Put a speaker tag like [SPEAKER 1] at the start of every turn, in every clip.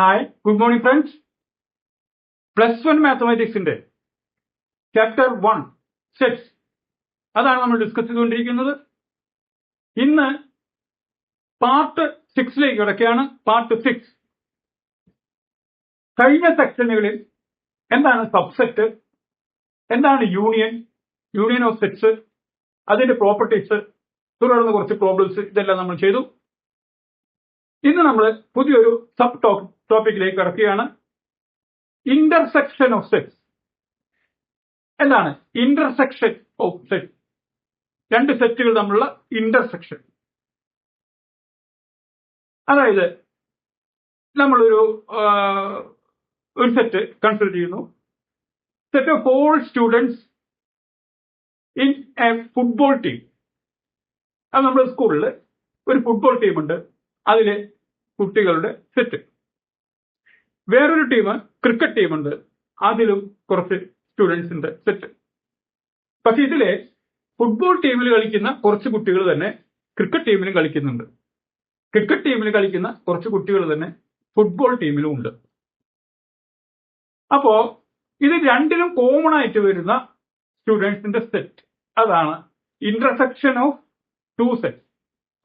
[SPEAKER 1] Hi, good morning friends. +1 മാത്തമാറ്റിക്സിന്റെ chapter 1 sets അതാണ് നമ്മൾ ഡിസ്കസ് ചെയ്തുകൊണ്ടിരിക്കുന്നത്. ഇന്ന് പാർട്ട് 6ലേക്ക് കിടക്കുകയാണ്. പാർട്ട് 6. കഴിഞ്ഞ സെക്ഷനുകളിൽ എന്താണ് സബ്സെറ്റ്, എന്താണ് യൂണിയൻ ഓഫ് സെറ്റ്സ്, അതിന്റെ പ്രോപ്പർട്ടീസ്, തുടർന്ന് കുറച്ച് പ്രോബ്ലംസ്, ഇതെല്ലാം നമ്മൾ ചെയ്തു. ഇന്ന് നമ്മൾ പുതിയൊരു സബ് ടോപ്പിക്കിലേക്ക് കിടക്കുകയാണ്. Intersection of sets. എന്താണ് ഇന്റർസെക്ഷൻ ഓഫ് സെറ്റ്? രണ്ട് സെറ്റുകൾ തമ്മിലുള്ള ഇന്റർസെക്ഷൻ. അതായത് നമ്മളൊരു സെറ്റ് കൺസിഡർ ചെയ്യുന്നു. Set of all students in A football team. അത് നമ്മുടെ സ്കൂളിൽ ഒരു ഫുട്ബോൾ ടീമുണ്ട്, അതിലെ കുട്ടികളുടെ സെറ്റ്. വേറൊരു ടീം ക്രിക്കറ്റ് ടീമുണ്ട്, അതിലും കുറച്ച് സ്റ്റുഡൻസിന്റെ സെറ്റ്. പക്ഷെ ഇതിലെ ഫുട്ബോൾ ടീമിൽ കളിക്കുന്ന കുറച്ച് കുട്ടികൾ തന്നെ ക്രിക്കറ്റ് ടീമിലും കളിക്കുന്നുണ്ട്. ക്രിക്കറ്റ് ടീമിൽ കളിക്കുന്ന കുറച്ച് കുട്ടികൾ തന്നെ ഫുട്ബോൾ ടീമിലും ഉണ്ട്. അപ്പോ ഇത് രണ്ടിലും കോമൺ ആയിട്ട് വരുന്ന സ്റ്റുഡൻസിന്റെ സെറ്റ്, അതാണ് intersection of two set.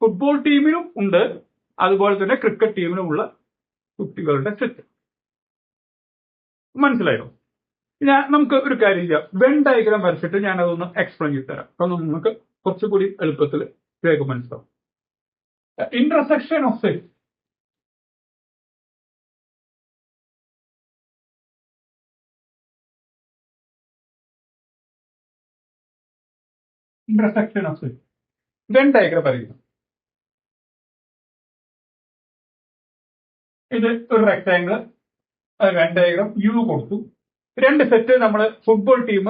[SPEAKER 1] Football ടീമിലും ഉണ്ട്, അതുപോലെ തന്നെ ക്രിക്കറ്റ് ടീമിലുമുള്ള കുട്ടികളുടെ സെറ്റ്. മനസ്സിലായോ? നമുക്ക് ഒരു കാര്യം ചെയ്യാം. വെൻ ഡയഗ്രാം വരച്ചിട്ട് ഞാൻ അതൊന്ന് എക്സ്പ്ലെയിൻ ചെയ്ത് തരാം. അപ്പൊ നമുക്ക് കുറച്ചുകൂടി എളുപ്പത്തിൽ വേഗം മനസ്സിലാവും. Intersection of set. Intersection of set when diagram പറയുന്നു. ഇത് ഒരു റെക്ടാംഗിൾ, വെൻ ഡയഗ്രാം യു കൊടുത്തു. രണ്ട് സെറ്റ് നമ്മൾ football team,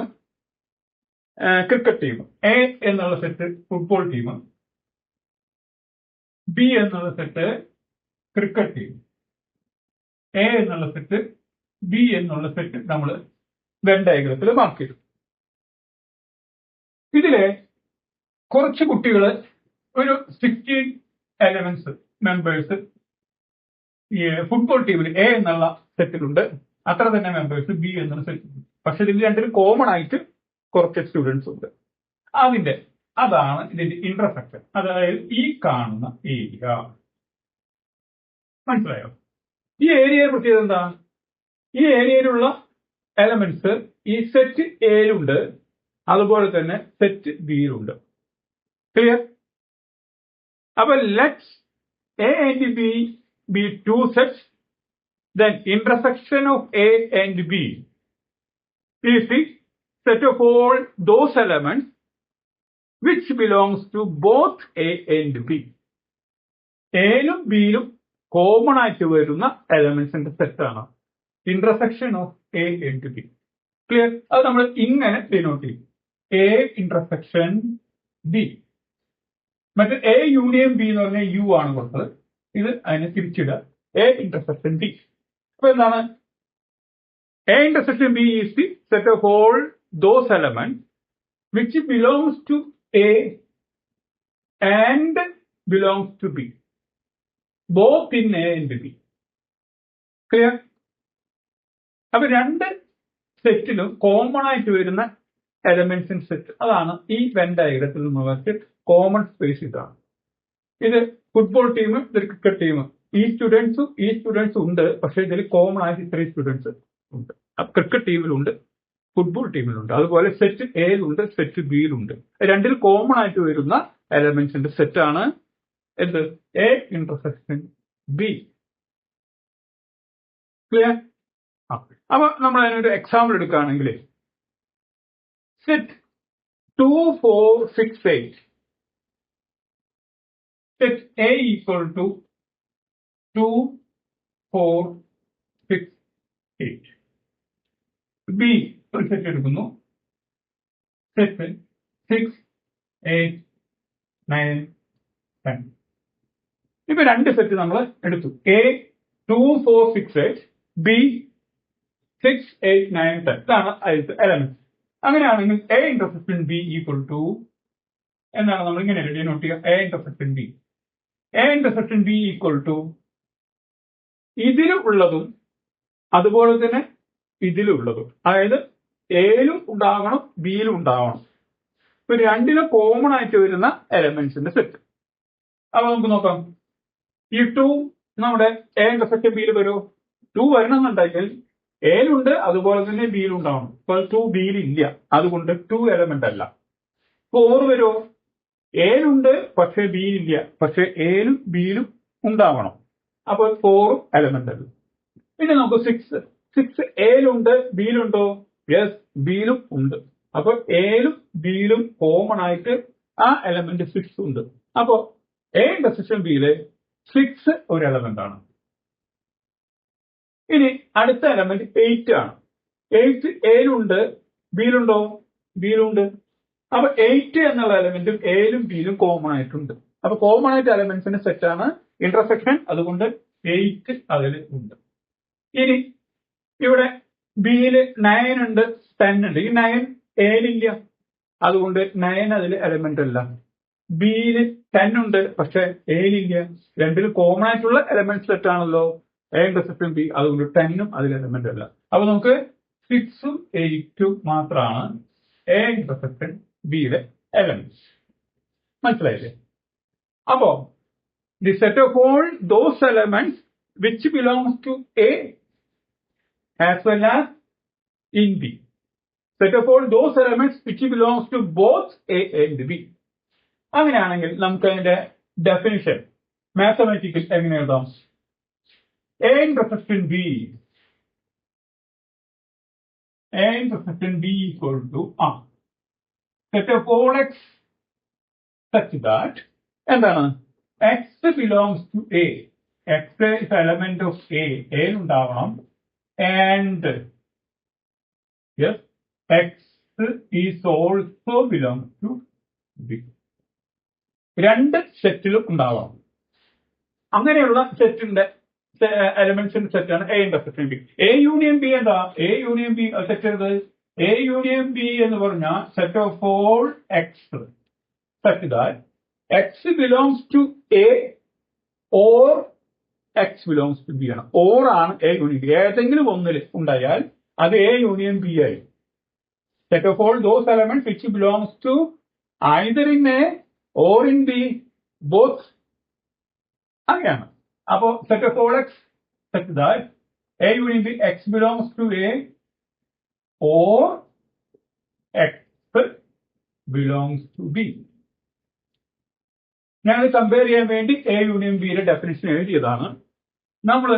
[SPEAKER 1] cricket team. A എന്നുള്ള സെറ്റ് ഫുട്ബോൾ ടീം, ബി എന്നുള്ള സെറ്റ് ക്രിക്കറ്റ് ടീം. എ എന്നുള്ള സെറ്റ്, ബി എന്നുള്ള സെറ്റ് നമ്മൾ വെൻ ഡയഗ്രത്തിൽ മാർക്ക് ചെയ്തു. ഇതിലെ കുറച്ച് കുട്ടികൾ, ഒരു 16 എലമെന്റ്സ് മെമ്പേഴ്സ് ഫുട്ബോൾ ടീമിൽ എ എന്നുള്ള സെറ്റിലുണ്ട്. അത്ര തന്നെ മെമ്പേഴ്സ് ബി എന്നുള്ള സെറ്റിലുണ്ട്. പക്ഷെ ഇതിൽ രണ്ടിലും കോമൺ ആയിട്ട് കുറച്ച് സ്റ്റുഡൻസ് ഉണ്ട്. അതാണ് ഇതിന്റെ ഇന്റർസെക്ഷൻ. അതായത് ഈ കാണുന്ന ഏരിയ. മനസ്സിലായോ? ഈ ഏരിയയെ പ്രത്യേകത എന്താ? ഈ ഏരിയയിലുള്ള എലമെന്റ്സ് ഈ സെറ്റ് എയിലുണ്ട്, അതുപോലെ തന്നെ സെറ്റ് ബിയിലുണ്ട്. ക്ലിയർ? അപ്പൊ let's A and B be two sets, then intersection of A and B is the set of all those elements which belongs to both A and B. എയിലും ബിയിലും common ആയിട്ട് വരുന്ന എലമെന്റ്സിന്റെ set ആണ് intersection of A and B. Clear? അത് നമ്മൾ ഇങ്ങനെ denote ചെയ്യും, എ ഇന്റർസെക്ഷൻ ബി. മറ്റേ എ യൂണിയൻ ബി എന്ന് പറഞ്ഞാൽ യു ആണ് കൊടുത്തത്. ഇത് അതിനെ തിരിച്ചിടുക, എ ഇന്റർസെക്ഷൻ ബി. അപ്പൊ എന്താണ്? A intersection B is the set of all those element which belongs to A and belongs to B, both in A and B. Clear? അപ്പൊ രണ്ട് സെറ്റിലും കോമൺ ആയിട്ട് വരുന്ന എലമെന്റ്സിന്റെ സെറ്റ്, അതാണ് ഈ വെൻ ഡയഗ്രത്തിൽ നമ്മൾ കോമൺ സ്പേസ്. ഇതാണ് ഇത് ഫുട്ബോൾ ടീം, ഇതൊരു ക്രിക്കറ്റ് ടീം. ഈ സ്റ്റുഡൻസും ഉണ്ട്, പക്ഷെ ഇതിൽ കോമൺ ആയിട്ട് ഇത്രയും സ്റ്റുഡൻസ് ഉണ്ട്. ക്രിക്കറ്റ് ടീമിലുണ്ട്, ഫുട്ബോൾ ടീമിലുണ്ട്, അതുപോലെ സെറ്റ് എയിലുണ്ട്, സെറ്റ് ബിയിലുണ്ട്. രണ്ടിൽ കോമൺ ആയിട്ട് വരുന്ന എലമെന്റ്സിന്റെ സെറ്റ് ആണ് എന്ത്? A intersection B. ക്ലിയർ? അപ്പൊ നമ്മൾ അതിനൊരു എക്സാമ്പിൾ എടുക്കുകയാണെങ്കിൽ, set 2, 4, 6, 8. Set A equal to 2, 4, 6, 8. B ഒരു സെറ്റ് എടുക്കുന്നു. സെറ്റ് 6, 8, 9, 10. ഇപ്പൊ രണ്ട് സെറ്റ് നമ്മൾ എടുത്തു. A 2, 4, 6, 8, B 6, 8, 9, 10. ഇതാണ് അതിലത്തെ എലമെന്റ്. അങ്ങനെയാണെങ്കിൽ A intersection B equal to എന്താണ്? നമ്മൾ ഇങ്ങനെ ഡിനോട്ട് ചെയ്യുക, A intersection B. A intersection B equal to ഇതിലും ഉള്ളതും അതുപോലെ തന്നെ ഇതിലുള്ളതും, അതായത് എയിലും ഉണ്ടാകണം ബിയിലും ഉണ്ടാകണം. ഇപ്പൊ രണ്ടിലും കോമൺ ആയിട്ട് വരുന്ന എലമെന്റ്സിന്റെ സെറ്റ്. അപ്പൊ നമുക്ക് നോക്കാം. ഈ 2 നമ്മുടെ എ ഇന്റർസെക്ഷൻ ബിയിൽ വരുമോ? 2 വരണമെന്നുണ്ടെങ്കിൽ എയിലുണ്ട് അതുപോലെ തന്നെ ബിയിലും ഉണ്ടാവണം. ഇപ്പൊ 2 ബിയിൽ ഇല്ല, അതുകൊണ്ട് 2 എലമെന്റ് അല്ല. 4 വരുമോ? എയിലുണ്ട് പക്ഷെ ബിയിൽ ഇല്ല, പക്ഷെ എയിലും ബിയിലും ഉണ്ടാവണം. അപ്പൊ 4 എലമെന്റ് അല്ല. പിന്നെ നമുക്ക് 6 എയിലുണ്ട് ബിയിലുണ്ടോ? യെസ്, ബിയിലും ഉണ്ട്. അപ്പൊ എയിലും ബിയിലും കോമൺ ആയിട്ട് ആ എലമെന്റ് 6 ഉണ്ട്. അപ്പൊ എ ഇന്റർസെക്ഷൻ ബിയിലെ 6 ഒരു എലമെന്റ് ആണ്. ഇനി അടുത്ത എലമെന്റ് 8 ആണ്. 8 എയിലുണ്ട് ബിയിലുണ്ടോ? ബിയിലുണ്ട്. അപ്പൊ 8 എന്നുള്ള എലമെന്റും എയിലും ബിയിലും കോമൺ ആയിട്ടുണ്ട്. അപ്പൊ കോമൺ ആയിട്ട് എലമെന്റ്സിന്റെ സെറ്റ് ആണ് ഇന്റർസെക്ഷൻ, അതുകൊണ്ട് 8 അതിൽ ഉണ്ട്. ഇനി ഇവിടെ ബിയില് 9 ഉണ്ട്, 10 ഉണ്ട്. ഈ 9 എയിലില്ല, അതുകൊണ്ട് 9 അതിൽ എലമെന്റ് അല്ല. ബിയില് 10 ഉണ്ട് പക്ഷെ എയിലില്ല. രണ്ടിലും കോമൺ ആയിട്ടുള്ള എലമെന്റ് സെറ്റ് ആണല്ലോ എ ഇന്റർസെക്ഷൻ ബി, അതുകൊണ്ട് 10ഉം അതിൽ എലമെന്റ് അല്ല. അപ്പൊ നമുക്ക് 6ഉം 8ഉം മാത്രമാണ് എ ഇന്റർസെക്ഷൻ ബിയിലെ എലമെന്റ്സ്. മനസ്സിലായില്ലേ? അപ്പോ the set of all those elements which belongs to A as well as in B. Set of all those elements which belongs to both A and B. അങ്ങനെയാണെങ്കിൽ നമുക്ക് അതിന്റെ ഡെഫിനിഷൻ മാത്തമാറ്റിക്കൽ എങ്ങനെ എഴുതാം? A intersection B. A intersection B equal to set of all x such that എന്താണ്? X belongs to A. X is element of A. A ഉണ്ടാവണം. And yes, X is also belongs to B. രണ്ട് സെറ്റിലും ഉണ്ടാവണം. അങ്ങനെയുള്ള സെറ്റിന്റെ എലമെന്റ്സിന്റെ സെറ്റാണ് A intersection B. A union B എന്താ? A union B set ചെയ്തത് എ യൂണിയൻ ബി എന്ന് പറഞ്ഞാൽ set of all X such that X belongs to A or X belongs to B ആണ്. ഓർ ആണ് എ യൂണിയൻ ബി. ഏതെങ്കിലും ഒന്നിൽ ഉണ്ടായാൽ അത് എ യൂണിയൻ ബി ആയി. Set of all those elements which belongs to either in A or in B, both. അങ്ങനെയാണ്. അപ്പോ set of all X such that A union B X belongs to A or X belongs to B. ഞങ്ങൾ compare ചെയ്യാൻ വേണ്ടി A union ബിയുടെ definition എഴുതിയതാണ്. നമ്മൾ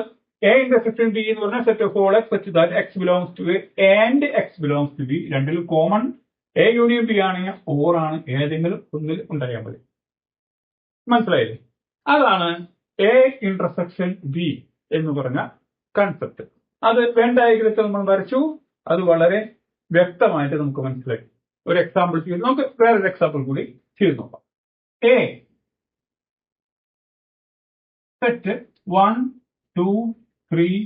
[SPEAKER 1] A intersection B എന്ന് പറഞ്ഞാൽ set of all X such that X belongs to A and X belongs to B. രണ്ടിലും common A union B ആണെങ്കിൽ ഓർ ആണ്, ഏതെങ്കിലും ഒന്നിൽ ഉണ്ടായാൽ മതി. മനസ്സിലായില്ലേ? അതാണ് എ ഇന്റർസെക്ഷൻ ബി എന്ന് പറഞ്ഞ കൺസെപ്റ്റ്. അത് വെൻ ഡയഗ്രത്തിൽ നമ്മൾ വരച്ചു, അത് വളരെ വ്യക്തമായിട്ട് നമുക്ക് മനസ്സിലായി. ഒരു എക്സാമ്പിൾ ചെയ്ത് നമുക്ക് വേറൊരു എക്സാമ്പിൾ കൂടി ചെയ്ത് നോക്കാം. എ സെറ്റ് 1, 2, 3,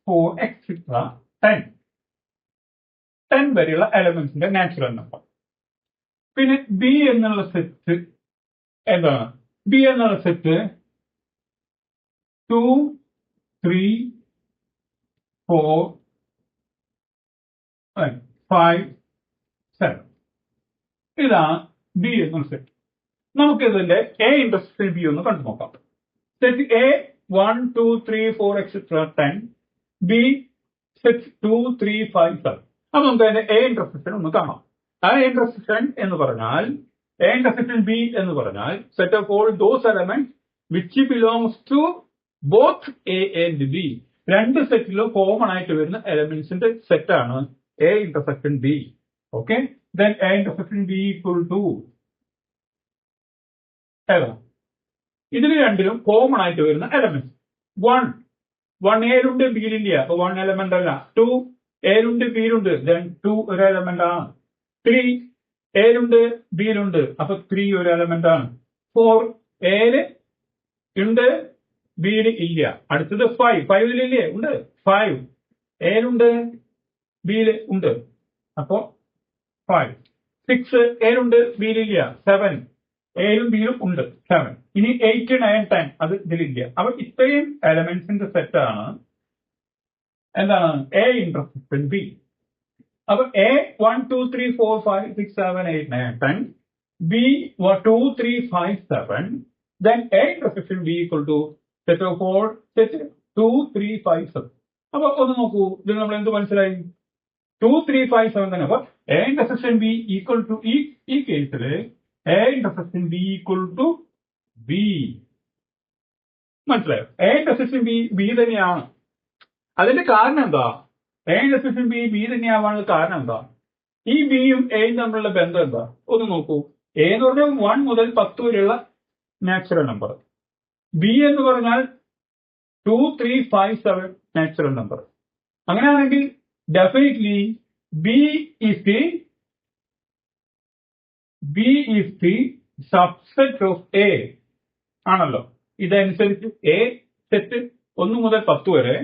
[SPEAKER 1] 4 എക്സെട്ര 10 വരെയുള്ള എലമെന്റ്സിന്റെ നാച്ചുറൽ നമ്പർ. പിന്നെ ബി എന്നുള്ള സെറ്റ് എന്താണ്? ബി എന്നുള്ള സെറ്റ് 2, 3, 4, 5, 7. ഇതാണ് ബി എന്നുള്ള സെറ്റ്. നമുക്ക് ഇതിന്റെ എ ഇന്റർസെക്ഷൻ ബി ഒന്ന് കണ്ടു നോക്കാം. Set A 1, 2, 3, 4 etcetera 10. B set 2, 3, 5, 7. അപ്പൊ നമുക്ക് അതിന്റെ എ ഇന്റർസെക്ഷൻ ഒന്ന് കാണാം. ആ ഇന്റർസെക്ഷൻ എന്ന് പറഞ്ഞാൽ എ ഇന്റർസെക്ഷൻ ബി എന്ന് പറഞ്ഞാൽ set of all those elements which belongs to both A and B. രണ്ട് സെറ്റിലും കോമൺ ആയിട്ട് വരുന്ന എലമെന്റ്സിന്റെ സെറ്റാണ് A intersection B. Okay, then A intersection B equal to ഏതാ? ഇതിൽ രണ്ടിലും കോമൺ ആയിട്ട് വരുന്ന എലമെന്റ്സ് 1 എയിലുണ്ട് ബിയിലില്ല, അപ്പൊ 1 എലമെന്റ് അല്ല. 2 എയിലുണ്ട് ബിയിലുണ്ട്, ദെൻ 2 ഒരു എലമെന്റ് ആണ്. 3 എയിലുണ്ട് ബിയിലുണ്ട്, അപ്പൊ 3 ഒരു എലമെന്റ് ആണ്. 4 എയില് ഉണ്ട് ബിയിൽ ഇല്ല. അടുത്തത് 5 ഇല്ലേ? ഉണ്ട്. 5 എയിലുണ്ട് ബിയിൽ ഉണ്ട്, അപ്പോ 5. 6 എയിലുണ്ട് ബിയിലില്ല. 7 എയിലും ബിയിലും ഉണ്ട് 7. ഇനി 8, 9, 10 അത് ഇതിലില്ല. അപ്പൊ ഇത്രയും എലമെന്റ്സിന്റെ സെറ്റാണ് എന്താണ് എ ഇന്റർസെക്ഷൻ ബി. അപ്പൊ A 1 2 3 4 5 6 7 8 9 10, B 2 3 5 7, then A intersection B equal to set of all set 2 3 5 7. അപ്പൊ ഒന്ന് നോക്കൂ, ഇതിൽ നമ്മൾ എന്ത് മനസ്സിലായി? 2 3 5 7 തന്നെ. അപ്പൊ A intersection B equal to ഈ കേസില് A intersection B equal to B. മനസ്സിലായോ? എ ഇന്റർസെക്ഷൻ ബി തന്നെയാണ്. അതിന്റെ കാരണം എന്താ? എ ഇന്റർസെക്ഷൻ ബി തന്നെയാവാനുള്ള കാരണം എന്താ? ഈ ബിയും എയും തമ്മിലുള്ള ബന്ധം എന്താ? ഒന്ന് നോക്കൂ. എ എന്ന് പറഞ്ഞാൽ 1 മുതൽ 10 വരെയുള്ള നാച്ചുറൽ നമ്പർ, ബി എന്ന് പറഞ്ഞാൽ 2 3 5 7 നാച്ചുറൽ നമ്പർ. അങ്ങനെയാണെങ്കിൽ definitely B is the subset of A ആണല്ലോ. ഇതനുസരിച്ച് എ സെറ്റ് 1 മുതൽ 10 വരെ,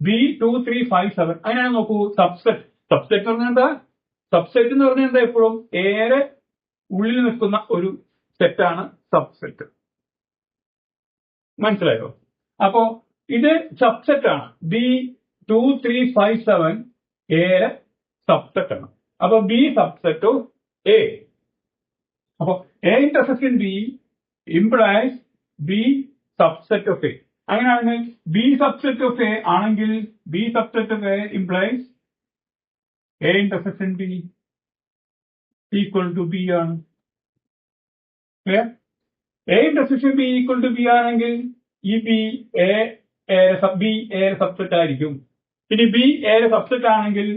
[SPEAKER 1] ബി 2 3 5 7. അങ്ങനെയാണ് നോക്കൂ. സബ്സെറ്റ് എന്ന് പറഞ്ഞാൽ എന്താ? സബ്സെറ്റ് എന്ന് പറഞ്ഞാൽ എന്താ? എപ്പോഴും എയുടെ ഉള്ളിൽ നിൽക്കുന്ന ഒരു സെറ്റാണ് സബ്സെറ്റ്. മനസ്സിലായോ? അപ്പോ ഇത് സബ്സെറ്റ് ആണ്. ബി 2 3 5 7 എയുടെ സബ്സെറ്റ് ആണ്. അപ്പൊ ബി സബ്സെറ്റ് ഓഫ് എ. അപ്പൊ A intersection B implies B subset of A. അങ്ങനെയാണെങ്കിൽ ബി സബ്സെറ്റ് ഓഫ് എ ആണെങ്കിൽ B subset of A implies A intersection B equal to B ആണ്. A intersection B equal to B ആണെങ്കിൽ ഈ B A subset ആയിരിക്കും. ഇനി B A subset ആണെങ്കിൽ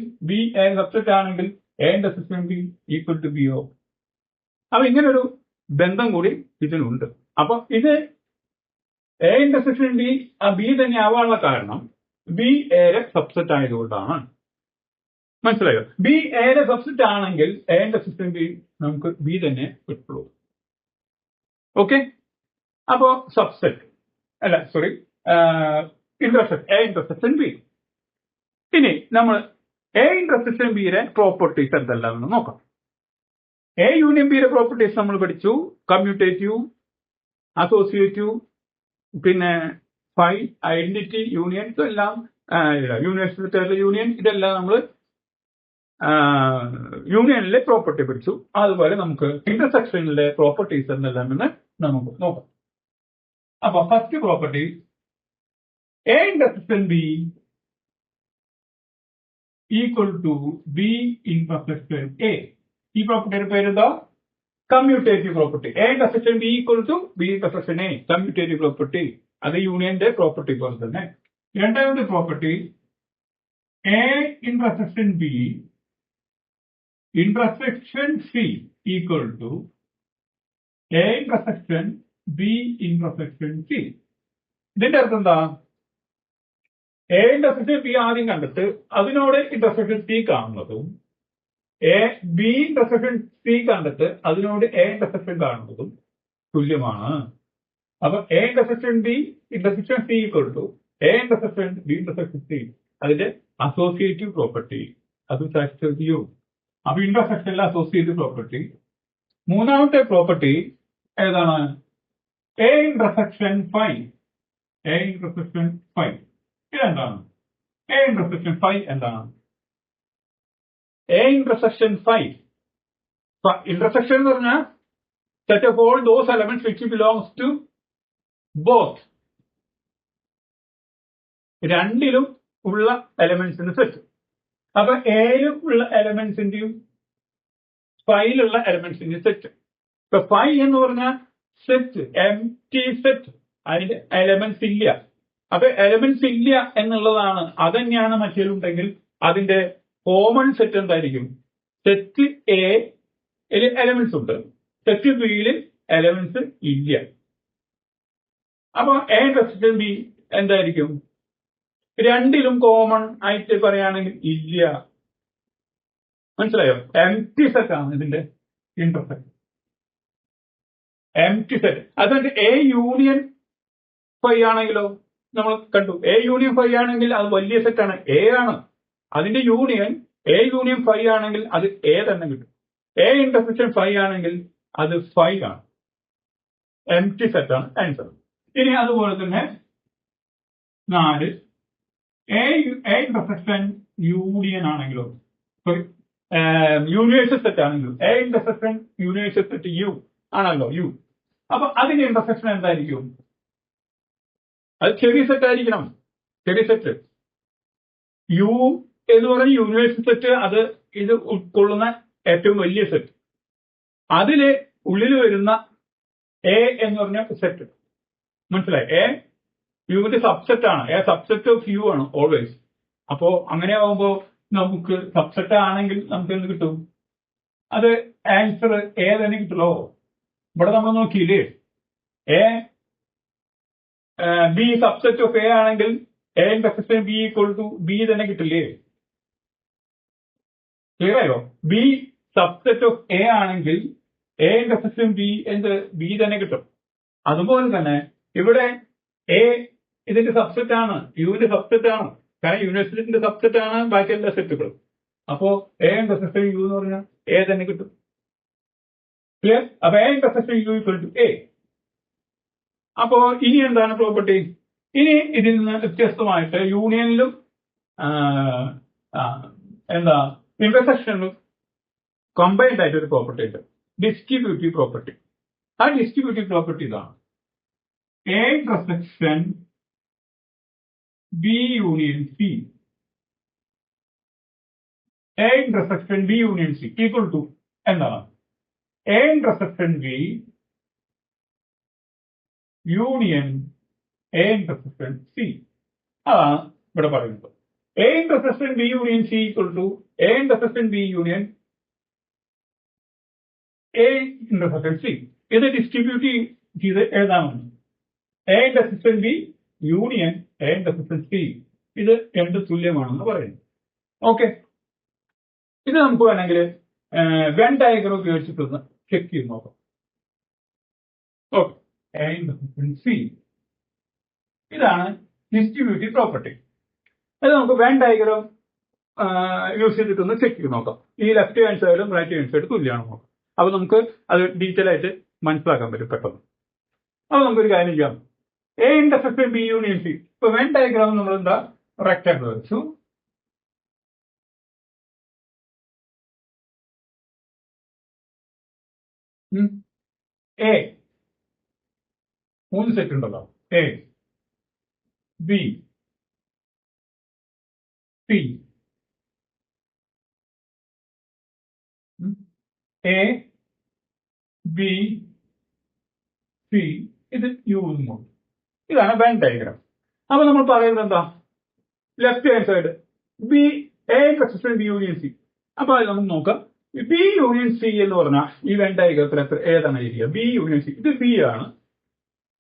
[SPEAKER 1] A intersection B equal to ബിയോ. അപ്പൊ ഇങ്ങനൊരു ബന്ധം കൂടി ഇതിനുണ്ട്. അപ്പൊ ഇത് എ ഇന്റർസെക്ഷൻ ബി തന്നെ ആവാനുള്ള കാരണം ബി എയുടെ സബ്സെറ്റ് ആയതുകൊണ്ടാണ്. മനസ്സിലായോ? ബി എയുടെ സബ്സെറ്റ് ആണെങ്കിൽ എ ഇന്റർസെക്ഷൻ ബി നമുക്ക് ബി തന്നെ കിട്ടുള്ളൂ. ഓക്കെ. അപ്പോ സബ്സെറ്റ് അല്ല, സോറി, എ ഇന്റർസെക്ഷൻ ബി. ഇനി നമ്മൾ എ ഇന്റർസെക്ഷൻ ബിയുടെ പ്രോപ്പർട്ടീസ് എന്തെല്ലാമെന്ന് നോക്കാം. എ യൂണിയൻ ബിയുടെ പ്രോപ്പർട്ടീസ് നമ്മൾ പഠിച്ചു. കമ്മ്യൂട്ടേറ്റീവ്, അസോസിയേറ്റീവ്, പിന്നെ ഫൈ, ഐഡന്റിറ്റി, യൂണിയൻ, ഇതെല്ലാം യൂണിവേഴ്സിറ്റി യൂണിയൻ, ഇതെല്ലാം നമ്മൾ യൂണിയനിലെ പ്രോപ്പർട്ടി പഠിച്ചു. അതുപോലെ നമുക്ക് ഇന്റർസെക്ഷനിലെ പ്രോപ്പർട്ടീസ് എന്തെല്ലാമെന്ന് നമുക്ക് നോക്കാം. അപ്പൊ first property, A intersection B equal to B intersection A. ഈ പ്രോപ്പർട്ടിയുടെ പേരെന്താ? Commutative property. A intersection B equal to B intersection A, commutative property. അത് യൂണിയന്റെ പ്രോപ്പർട്ടി പോലെ തന്നെ. രണ്ടാമത്തെ property, A intersection B intersection C equal to A intersection B intersection C. ഇതിന്റെ അർത്ഥം എന്താ? എ ഇന്റർസെക്ഷൻ ബി ആദ്യം കണ്ടിട്ട് അതിനോട് ഇന്റർസെക്ഷൻ സി കാണുന്നതും, ബി ഇന്റർസെക്ഷൻ സി കണ്ടിട്ട് അതിനോട് എ ഇന്റർസെക്ഷൻ കാണുന്നതും തുല്യമാണ്. അപ്പൊ A intersection B intersection C equal to A intersection B intersection C. അതിന്റെ അസോസിയേറ്റീവ് പ്രോപ്പർട്ടി അത് സാറ്റിസ്ഫൈ ചെയ്യും. അപ്പൊ ഇന്റർസെക്ഷനിലെ അസോസിയേറ്റീവ് പ്രോപ്പർട്ടി. മൂന്നാമത്തെ പ്രോപ്പർട്ടി ഏതാണ്? A intersection phi. A intersection phi ഇതെന്താണ്? എ ഇന്റർസെക്ഷൻ ഫൈ എന്താണ്? എ ഇന്റർസെക്ഷൻ ഫൈ, ഇന്റർസെക്ഷൻ എന്ന് പറഞ്ഞാൽ set of all those elements which belongs to both. രണ്ടിലും ഉള്ള എലമെന്റ്സിന്റെ സെറ്റ്. അപ്പൊ എയിലും ഉള്ള എലമെന്റ്സിന്റെയും ഫൈയിലുള്ള എലമെന്റ്സിന്റെയും സെറ്റ്. ഇപ്പൊ ഫൈ എന്ന് പറഞ്ഞാൽ സെറ്റ്, എംപ്റ്റി സെറ്റ്, അതിന്റെ എലമെന്റ്സ് ഇല്ല. അപ്പൊ എലമെന്റ്സ് ഇല്ല എന്നുള്ളതാണ്. അതന്നെയാണ് മറ്റേലുണ്ടെങ്കിൽ അതിന്റെ കോമൺ സെറ്റ് എന്തായിരിക്കും? സെറ്റ് എയിൽ എലമെന്റ്സ് ഉണ്ട്, സെറ്റ് ബിയിൽ എലമെന്റ്സ് ഇല്ല. അപ്പൊ എ ഇന്റർസെക്ഷൻ ബി എന്തായിരിക്കും? രണ്ടിലും കോമൺ ആയിട്ട് പറയുകയാണെങ്കിൽ ഇല്ല. മനസ്സിലായോ? എംപ്റ്റി സെറ്റ് ആണ് ഇതിന്റെ ഇന്റർസെക്ഷൻ, എംപ്റ്റി സെറ്റ്. അതുകൊണ്ട് എ യൂണിയൻ ഫൈ ആണെങ്കിലോ നമ്മൾ കണ്ടു, എ യൂണിയൻ ഫൈ ആണെങ്കിൽ അത് വലിയ സെറ്റാണ്, എ ആണ്. അതിന്റെ യൂണിയൻ എ യൂണിയൻ ഫൈ ആണെങ്കിൽ അത് എ തന്നെ കിട്ടും. എ ഇന്റർസെക്ഷൻ ഫൈ ആണെങ്കിൽ അത് ഫൈ ആണ്. എംപ്റ്റി സെറ്റ് ആണ് ആൻസർ. ഇനി അതുപോലെ തന്നെ 4 എ ഇന്റർസെക്ഷൻ യൂണിയൻ ആണെങ്കിലോ യൂണിവേഴ്സൽ സെറ്റ് ആണെങ്കിലും A intersection universal set U ആണല്ലോ യു. അപ്പൊ അതിന്റെ ഇന്റർസെക്ഷൻ എന്തായിരിക്കും? അത് ചെറിയ സെറ്റ് ആയിരിക്കണം. ചെറിയ സെറ്റ് യു എന്ന് പറഞ്ഞ യൂണിവേഴ്സൽ സെറ്റ്, അത് ഇത് ഉൾക്കൊള്ളുന്ന ഏറ്റവും വലിയ സെറ്റ്. അതില് ഉള്ളിൽ വരുന്ന എ എന്ന് പറഞ്ഞ സെറ്റ്, മനസ്സിലായി? എ യുവിന്റെ സബ്സെറ്റ് ആണ്. എ സബ്സെറ്റ് ഓഫ് യു ആണ് ഓൾവേസ്. അപ്പോ അങ്ങനെ ആവുമ്പോ നമുക്ക് സബ്സെറ്റ് ആണെങ്കിൽ നമുക്ക് എന്ത് കിട്ടും? അത് ആൻസർ എ തന്നെ കിട്ടുമല്ലോ. ഇവിടെ നമ്മൾ നോക്കിയില്ലേ, A B subset of A ആണെങ്കിൽ A intersection B equal to B തന്നെ കിട്ടില്ലേ? ക്ലിയർ ആയോ? ബി സബ്സെറ്റ് ഓഫ് എ ആണെങ്കിൽ എ ഇന്റർസെക്ഷൻ ബി എന്ത് ബി തന്നെ കിട്ടും. അതുപോലെ തന്നെ ഇവിടെ എ ഇതിന്റെ സബ്സെറ്റ് ആണ്, യുവിന്റെ സബ്സെറ്റ് ആണ്. കാരണം യൂണിവേഴ്സിറ്റിന്റെ സബ്സെറ്റ് ആണ് ബാക്കി എല്ലാ സെറ്റുകളും. അപ്പോ എ ഇന്റർസെക്ഷൻ യു എന്ന് പറഞ്ഞാൽ എ തന്നെ കിട്ടും. ക്ലിയർ? അപ്പൊ A intersection U equal to A. അപ്പോ ഇനി എന്താണ് പ്രോപ്പർട്ടി? ഇനി ഇതിൽ നിന്ന് വ്യത്യസ്തമായിട്ട് യൂണിയനിലും എന്താ ഇന്റർസെക്ഷനിലും കമ്പൈൻഡ് ആയിട്ട് ഒരു പ്രോപ്പർട്ടി ഉണ്ട്, ഡിസ്ട്രിബ്യൂട്ടീവ് പ്രോപ്പർട്ടി. ആ ഡിസ്ട്രിബ്യൂട്ടീവ് പ്രോപ്പർട്ടി ഇതാണ്: A intersection B union C, A intersection B union C equal to എന്താണ്? A intersection B union A intersection C. അതാണ് ഇവിടെ പറയുന്നത്. A intersection B union C equal to A intersection B union A intersection C. ഇത് distribute ചെയ്ത് എഴുതാമെന്ന്. A intersection B union A intersection C, ഇത് രണ്ട് തുല്യമാണെന്ന് പറയുന്നു. ഓക്കെ, ഇത് നമുക്ക് വേണമെങ്കിൽ വെൻ ഡയഗ്രം ഉപയോഗിച്ചിട്ടൊന്ന് ചെക്ക് ചെയ്ത് നോക്കാം. ഓക്കെ, എ ഇന്റർസെക്ഷൻ സി, ഇതാണ് ഡിസ്ട്രിബ്യൂട്ടീവ് പ്രോപ്പർട്ടി. അത് നമുക്ക് വെൻ ഡയഗ്രം യൂസ് ചെയ്തിട്ടൊന്ന് ചെക്ക് ചെയ്ത് നോക്കാം. ഈ ലെഫ്റ്റ് ഹാൻഡ് സൈഡും റൈറ്റ് ഹാൻഡ് സൈഡും തുല്യമാണെന്ന് നോക്കാം. അപ്പൊ നമുക്ക് അത് ഡീറ്റെയിൽ ആയിട്ട് മനസ്സിലാക്കാൻ പറ്റും പെട്ടെന്ന്. അപ്പൊ നമുക്കൊരു കാര്യം ചെയ്യാം. A intersection B union C. ഇപ്പൊ വെൻ ഡയഗ്രാം നമ്മൾ എന്താ റെക്ടാങ്കിൾ വെച്ചു. എ 3 സെറ്റ് ഉണ്ടല്ലോ, A B C, A B C, ഇത് യു എന്നും. ഇതാണ് വെൻ ഡയഗ്രാം. അപ്പൊ നമ്മൾ പറയുന്നത് എന്താ? Left hand side B A intersection B union C. അപ്പൊ അത് നമുക്ക് നോക്കാം. ബി യൂണിയൻ സി എന്ന് പറഞ്ഞാൽ ഈ വെൻ ഡയഗ്രത്തിൽ എത്ര ഏതാണ് ഏരിയ? B union C. ഇത് ബി ആണ്,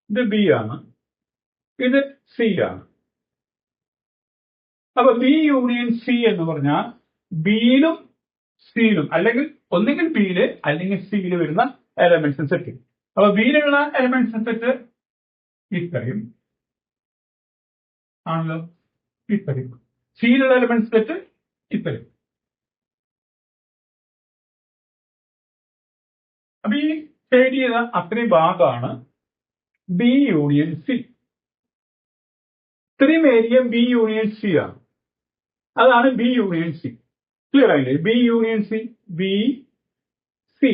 [SPEAKER 1] ഇത് ബി ആണ്, ഇത് സി ആണ്. അപ്പൊ ബി യൂണിയൻ സി എന്ന് പറഞ്ഞാൽ ബിയിലും സിയിലും, അല്ലെങ്കിൽ ഒന്നുകിൽ ബിയില് അല്ലെങ്കിൽ സിയില് വരുന്ന എലമെന്റ്സ് സെറ്റ്. അപ്പൊ ബിയിലുള്ള എലമെന്റ്സ് സെറ്റ് ഇത്രയും ആണല്ലോ, ഇത്രയും. സിയിലുള്ള എലമെന്റ്സ് സെറ്റ് ഇത്രയും. അപ്പൊ ഈ ഷെയ്ഡ് ചെയ്ത അത്രയും ഭാഗമാണ് ബി യൂണിയൻ സി. ഇത്രയും ഏരിയ ബി യൂണിയൻ സി ആണ്. അതാണ് ബി യൂണിയൻ സി. ക്ലിയർ ആയില്ലേ? B union C, B C,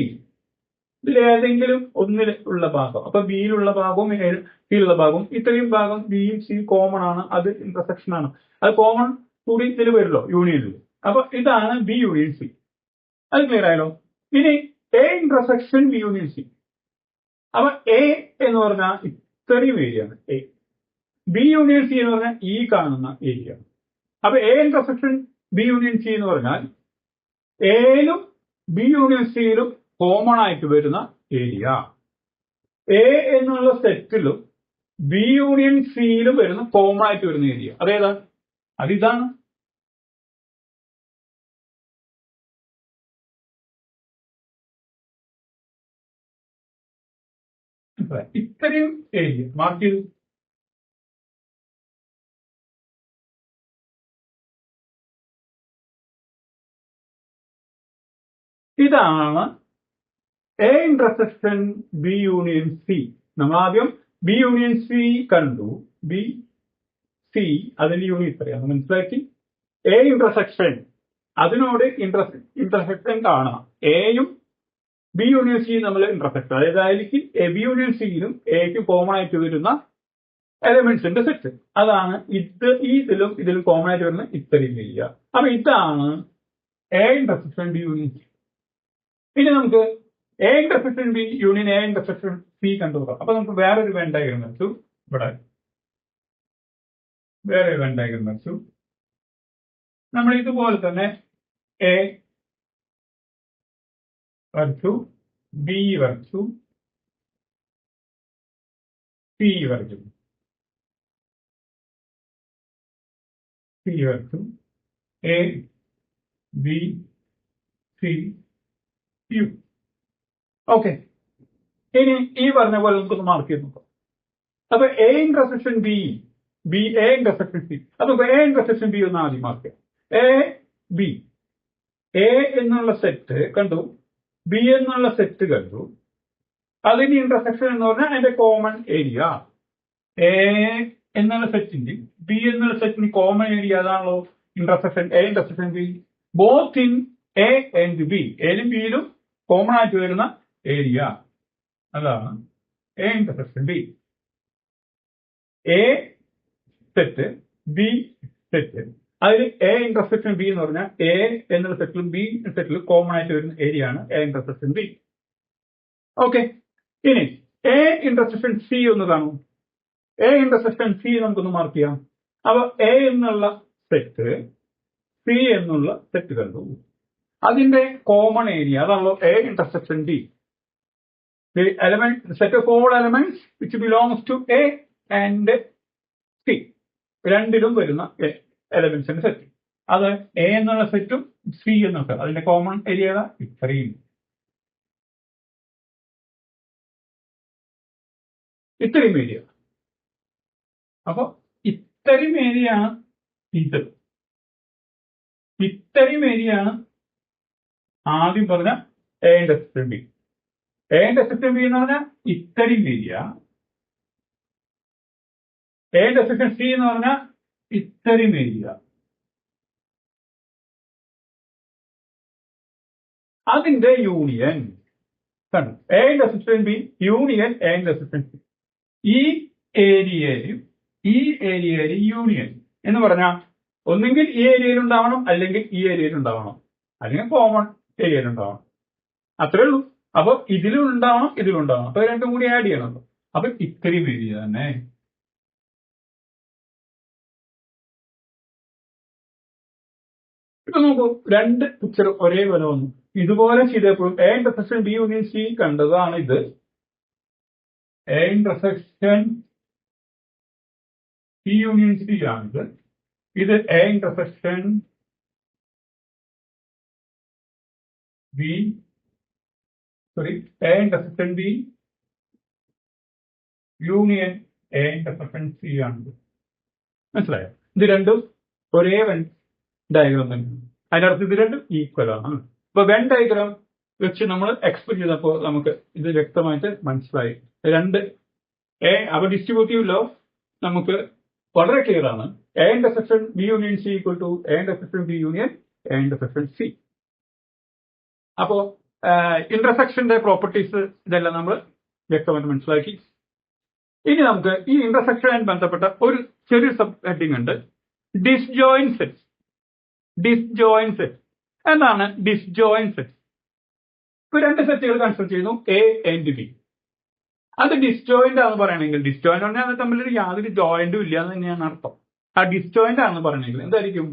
[SPEAKER 1] ഇതിൽ ഏതെങ്കിലും ഒന്നിൽ ഉള്ള ഭാഗം. അപ്പൊ ബിയിലുള്ള ഭാഗവും സിയിലുള്ള ഭാഗവും, ഇത്രയും ഭാഗം ബിയും സി കോമൺ ആണ്, അത് ഇന്റർസെക്ഷൻ ആണ്. അത് കോമൺ കൂടി ഇതിൽ വരുമല്ലോ യൂണിയനിൽ. അപ്പൊ ഇതാണ് ബി യൂണിയൻ സി. അത് ക്ലിയർ ആയല്ലോ? ഇനി A intersection B union C. അപ്പൊ എ എന്ന് പറഞ്ഞാൽ ഇത്രയും ഏരിയ ആണ് എ. ബി യൂണിയൻ സി എന്ന് പറഞ്ഞാൽ ഈ കാണുന്ന ഏരിയ. അപ്പൊ A intersection B union C എന്ന് പറഞ്ഞാൽ എയിലും ബി യൂണിയൻ സിയിലും കോമൺ ആയിട്ട് വരുന്ന ഏരിയ. എ എന്നുള്ള സെറ്റിലും ബി യൂണിയൻ സിയിലും വരുന്ന കോമൺ ആയിട്ട് വരുന്ന ഏരിയ അതേതാ? അതിതാണ്. ഇത്രയും ഏരിയ മാർക്ക് ചെയ്തു. ഇതാണ് A intersection B union C. നമ്മൾ ആദ്യം ബി യൂണിയൻ സി കണ്ടു. ബി സി അതിന്റെ യൂണിയൻ ഇത്രയാണ് മനസ്സിലാക്കി. എ ഇന്റർസെക്ഷൻ അതിനോട് ഇന്റർസെക്ഷൻ കാണാം. എയും ബി യൂണിയൻ സി നമ്മൾ ഇന്റർസെക്ഷൻ, അതായത് ബി യൂണിയൻ സിയിലും എക്കും കോമൺ ആയിട്ട് വരുന്ന എലമെന്റ്സിന്റെ സെറ്റ്. അതാണ് ഇതിലും കോമൺ ആയിട്ട് വരുന്ന ഇത്രയും ഏരിയ. അപ്പൊ ഇതാണ് A intersection B union C. ഇനി നമുക്ക് A intersection B union A intersection C കണ്ടുപോകാം. അപ്പൊ നമുക്ക് വേറൊരു വെൻ ഡയഗ്രം വരച്ചു. ഇവിടെ വേറെ വെൻ ഡയഗ്രം വരച്ചു. നമ്മൾ ഇതുപോലെ തന്നെ എ വരച്ചു, ബി വരച്ചു, സി വരച്ചു, സി വരച്ചു, A B C U. Okay, ഇനി ഈ പറഞ്ഞ പോലെ നമുക്കൊന്ന് മാർക്ക് ചെയ്ത് നോക്കാം. അപ്പൊ A intersection B, B A intersection C. അപ്പൊ എ ഇന്റർസെക്ഷൻ ബി ഒന്ന് ആദ്യം മാർക്ക് ചെയ്യാം. എ ബി, എ എന്നുള്ള സെറ്റ് കണ്ടു, ബി എന്നുള്ള സെറ്റ് കണ്ടു. അതിന്റെ ഇന്റർസെക്ഷൻ എന്ന് പറഞ്ഞാൽ അതിന്റെ കോമൺ ഏരിയ. എ എന്നുള്ള സെറ്റിന്റെ ബി എന്നുള്ള സെറ്റിന് കോമൺ ഏരിയ അതാണല്ലോ intersection A intersection B. Both in A and B, എയിലും ബിയിലും കോമൺ ആയിട്ട് വരുന്ന ഏരിയ അതാണ് A intersection B. A set B set, അതിൽ എ ഇന്റർസെക്ഷൻ ബി എന്ന് പറഞ്ഞാൽ എ എന്നുള്ള സെറ്റിലും ബി സെറ്റിലും കോമൺ ആയിട്ട് വരുന്ന ഏരിയ ആണ് എ ഇന്റർസെക്ഷൻ ബി. ഓക്കെ, ഇനി എ ഇന്റർസെക്ഷൻ സി ഒന്ന് കാണൂ. എ ഇന്റർസെക്ഷൻ സി നമുക്കൊന്ന് മാർക്ക് ചെയ്യാം. അപ്പൊ എ എന്നുള്ള സെറ്റ് സി എന്നുള്ള സെറ്റ് കണ്ടു, അതിന്റെ കോമൺ ഏരിയ അതാണല്ലോ A intersection D. The element, the set of all elements which belongs to A and C, രണ്ടിലും വരുന്ന എലമെന്റ്സിന്റെ സെറ്റ്. അത് എ എന്നുള്ള സെറ്റും സി എന്നുള്ള സെറ്റ്, അതിന്റെ കോമൺ ഏരിയ ഇത്രയും ഏരിയ. അപ്പൊ ഇത്രയും ഏരിയ ആണ് ഇത്, ഇത്രയും ഏരിയ ആണ് ആദ്യം പറഞ്ഞ A intersection B. A intersection B എന്ന് പറഞ്ഞാൽ ഇത്രയും ഏരിയ, എ ഇന്റർസെക്ഷൻ സി എന്ന് പറഞ്ഞാൽ ഇത്രയും ഏരിയ. അതിന്റെ യൂണിയൻ കണ്ടു, A intersection B union A intersection C. ഈ ഏരിയയിലും ഈ ഏരിയയിലും യൂണിയൻ എന്ന് പറഞ്ഞാൽ ഒന്നെങ്കിൽ ഈ ഏരിയയിൽ ഉണ്ടാവണം, അല്ലെങ്കിൽ ഈ ഏരിയയിൽ ഉണ്ടാവണം, അല്ലെങ്കിൽ കോമൺ ഏരിയയിൽ ഉണ്ടാവണം. അത്രേ ഉള്ളൂ. അപ്പൊ ഇതിലും ഉണ്ടാവണം, ഇതിലും ഉണ്ടാവണം. അപ്പൊ രണ്ടും കൂടി ആഡ് ചെയ്യണമല്ലോ. അപ്പൊ ഇത്രയും ഏരിയ തന്നെ. ഇപ്പൊ നോക്കൂ, രണ്ട് പിക്ചർ ഒരേപോലെ വന്നു. ഇതുപോലെ ചെയ്തപ്പോഴും A intersection B union C കണ്ടതാണ് ഇത്. A intersection C union C ആണിത്. ഇത് A intersection B A intersection B union A intersection C ആണിത്. മനസ്സിലായോ? ഇത് രണ്ടും ഒരേ വെൻ ഡയഗ്രാം തന്നെ. അതിനർത്ഥം ഇത് രണ്ടും ഈക്വൽ ആണ്. ഇപ്പൊ വെൻ ഡയഗ്രാം വെച്ച് നമ്മൾ എക്സ്പ്ലെയിൻ ചെയ്തപ്പോൾ നമുക്ക് ഇത് വ്യക്തമായിട്ട് മനസ്സിലായി. രണ്ട് അപ്പൊ ഡിസ്ട്രിബ്യൂട്ടീവ് ലോ നമുക്ക് വളരെ ക്ലിയർ ആണ്. A intersection B union C equal to A intersection B union A intersection C. അപ്പോ ഇന്റർസെക്ഷന്റെ പ്രോപ്പർട്ടീസ് ഇതെല്ലാം നമ്മൾ വ്യക്തമായിട്ട് മനസ്സിലാക്കി. ഇനി നമുക്ക് ഈ ഇന്റർസെക്ഷനുമായി ബന്ധപ്പെട്ട ഒരു ചെറിയ സബ് ഹെഡിങ് ഉണ്ട്, ഡിസ്ജോയിന്റ് സെറ്റ്. ഡിസ്ജോയിന്റ് സെറ്റ് എന്താണ് ഡിസ്ജോയിന്റ് സെറ്റ്? ഇപ്പൊ രണ്ട് സെറ്റുകൾ കൺസിഡർ ചെയ്യുന്നു, എ ആൻഡ് ബി. അത് ഡിസ്ജോയിന്റ് ആണെന്ന് പറയണമെങ്കിൽ, ഡിസ്ജോയിന്റ് പറഞ്ഞാൽ അത് തമ്മിൽ യാതൊരു ജോയിന്റും ഇല്ല എന്ന് തന്നെയാണ് അർത്ഥം. ആ ഡിസ്ജോയിന്റ് ആണെന്ന് പറയണമെങ്കിൽ എന്തായിരിക്കും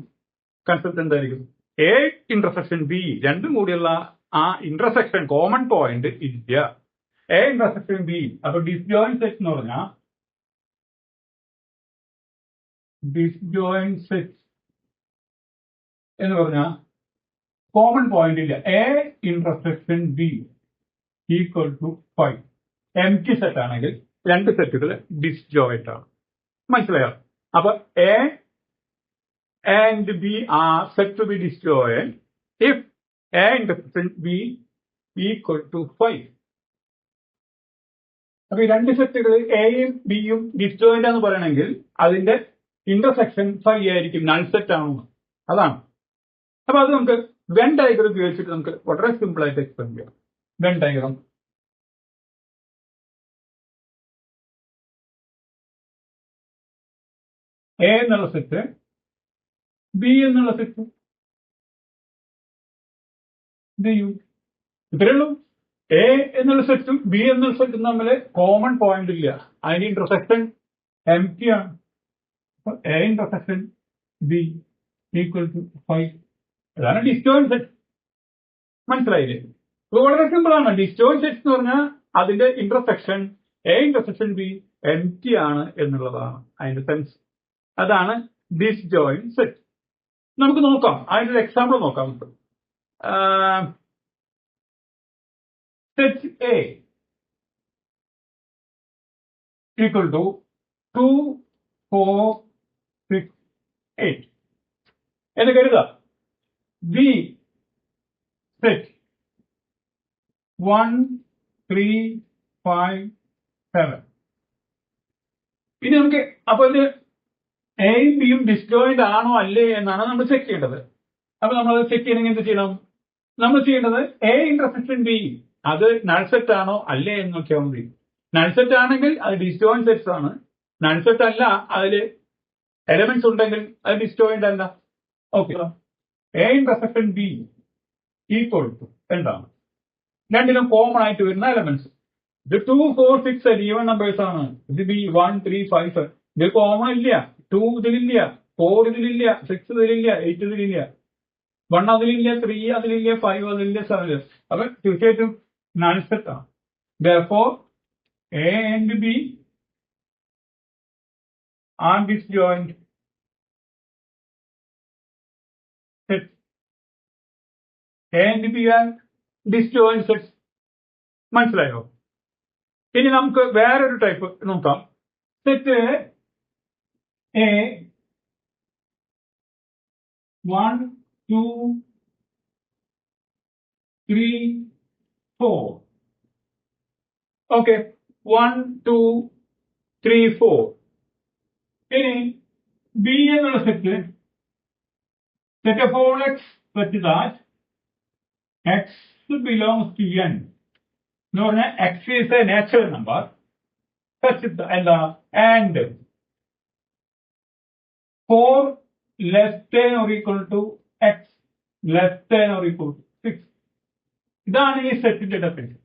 [SPEAKER 1] കൺസെപ്റ്റ്? എന്തായിരിക്കും? എ ഇന്റർസെക്ഷൻ ബി രണ്ടും കൂടിയുള്ള ആ ഇന്റർസെക്ഷൻ കോമൺ പോയിന്റ് ഇല്ല. A intersection B. അപ്പൊ ഡിസ്ജോയിന്റ് സെറ്റ് എന്ന് പറഞ്ഞാൽ ഡിസ്ജോയിന്റ് സെറ്റ് എന്ന് പറഞ്ഞാൽ കോമൺ പോയിന്റ് ഇല്ല. A intersection B equal to 5. Empty set ആണെങ്കിൽ രണ്ട് സെറ്റുകൾ ഡിസ്ജോയിന്റ് ആണ്. മനസ്സിലായോ? അപ്പൊ A and B are set to be disjoint if A intersection B equal to 5. അപ്പൊ ഈ രണ്ട് സെറ്റുകൾ എയും ബിയും ഡിസ്ജോയിന്റ് എന്ന് പറയണമെങ്കിൽ അതിന്റെ ഇന്റർസെക്ഷൻ ഫൈ ആയിരിക്കും, നൾ സെറ്റ് ആണോ അതാണ്. അപ്പൊ അത് നമുക്ക് വെൻ ഡയഗ്രം ഉപയോഗിച്ചിട്ട് നമുക്ക് വളരെ സിമ്പിൾ ആയിട്ട് എക്സ്പ്ലെയിൻ ചെയ്യാം. വെൻ ഡയഗ്രം എ എന്നുള്ള സെറ്റ്, ബി എന്നുള്ള സെറ്റ്, ഇത്രയേ ഉള്ളൂ. എ എന്നുള്ള സെറ്റും ബി എന്നുള്ള സെറ്റും തമ്മിൽ കോമൺ പോയിന്റ് ഇല്ല, അതിന്റെ ഇന്റർസെക്ഷൻ എം ടി ആണ്. A intersection B equal to 5. അതാണ് ഡിസ്റ്റോയിന്റ് സെറ്റ്. മനസ്സിലായില്ലേ? വളരെ സിമ്പിൾ ആണ്. ഡിസ്റ്റോയിന്റ് സെറ്റ് എന്ന് പറഞ്ഞാൽ അതിന്റെ intersection A intersection B M T ആണ് എന്നുള്ളതാണ് അതിന്റെ സെൻസ്. അതാണ് ഡിസ്ജോയിന്റ് സെറ്റ്. നമുക്ക് നോക്കാം, അതിന്റെ ഒരു എക്സാമ്പിൾ നോക്കാം. നമുക്ക് സെറ്റ് എ ഈക്വൽ ടു 2, 4, 6, 8 എന്ന് കരുതുക. B set 1, 3, 5, 7. ഇനി നമുക്ക് അപ്പൊ ഇത് എയും ബിയും ഡിസ്ജോയിന്റ് ആണോ അല്ലേ എന്നാണ് നമ്മൾ ചെക്ക് ചെയ്യേണ്ടത്. അപ്പൊ നമ്മൾ ചെക്ക് ചെയ്യണമെങ്കിൽ എന്ത് ചെയ്യണം? നമ്മൾ ചെയ്യേണ്ടത് എ ഇന്റർസെക്ഷൻ ബി അത് നൾ സെറ്റ് ആണോ അല്ലേ എന്ന് നോക്കിയാൽ മതി. നൾ സെറ്റ് ആണെങ്കിൽ അത് ഡിസ്ജോയിന്റ് സെറ്റ്സ് ആണ്. നൾ സെറ്റ് അല്ല, അതില് എലമെന്റ്സ് ഉണ്ടെങ്കിൽ അത് ഡിസ്ജോയിന്റ് അല്ല. Okay, A intersection B equal to എന്താണ്? രണ്ടിനും കോമൺ ആയിട്ട് വരുന്ന എലമെന്റ്സ്. ഇത് 2, 4, 6 ഈവൻ നമ്പേഴ്സ് ആണ്. ഇത് ബി 1, 3, 5, 7 ഇതിൽ കോമൺ ഇല്ല. 2 ഇതിലില്ല, 4 ഇതിലില്ല, 6 ഇതിലില്ല, 8 ഇതിലില്ല, 1 അതിലില്ല, 3 അതിലില്ല, 5 അതിലില്ല, 7. അപ്പൊ തീർച്ചയായിട്ടും നൾ സെറ്റ് ആണ്. Therefore A and B are disjoint sets. A and B are disjoint sets. മനസ്സിലായോ? ഇനി നമുക്ക് വേറൊരു ടൈപ്പ് നോക്കാം. Set A 1, 2, 3, 4. ഓക്കെ, 1, 2, 3, 4. ഇനി ബി എന്നുള്ള set of all X such that x belongs to n എന്ന് പറഞ്ഞാൽ x is a natural number such എന്താ and 4 less than or equal to x less than or equal to 6. ഇതാണ് ഈ സെറ്റിന്റെ definition.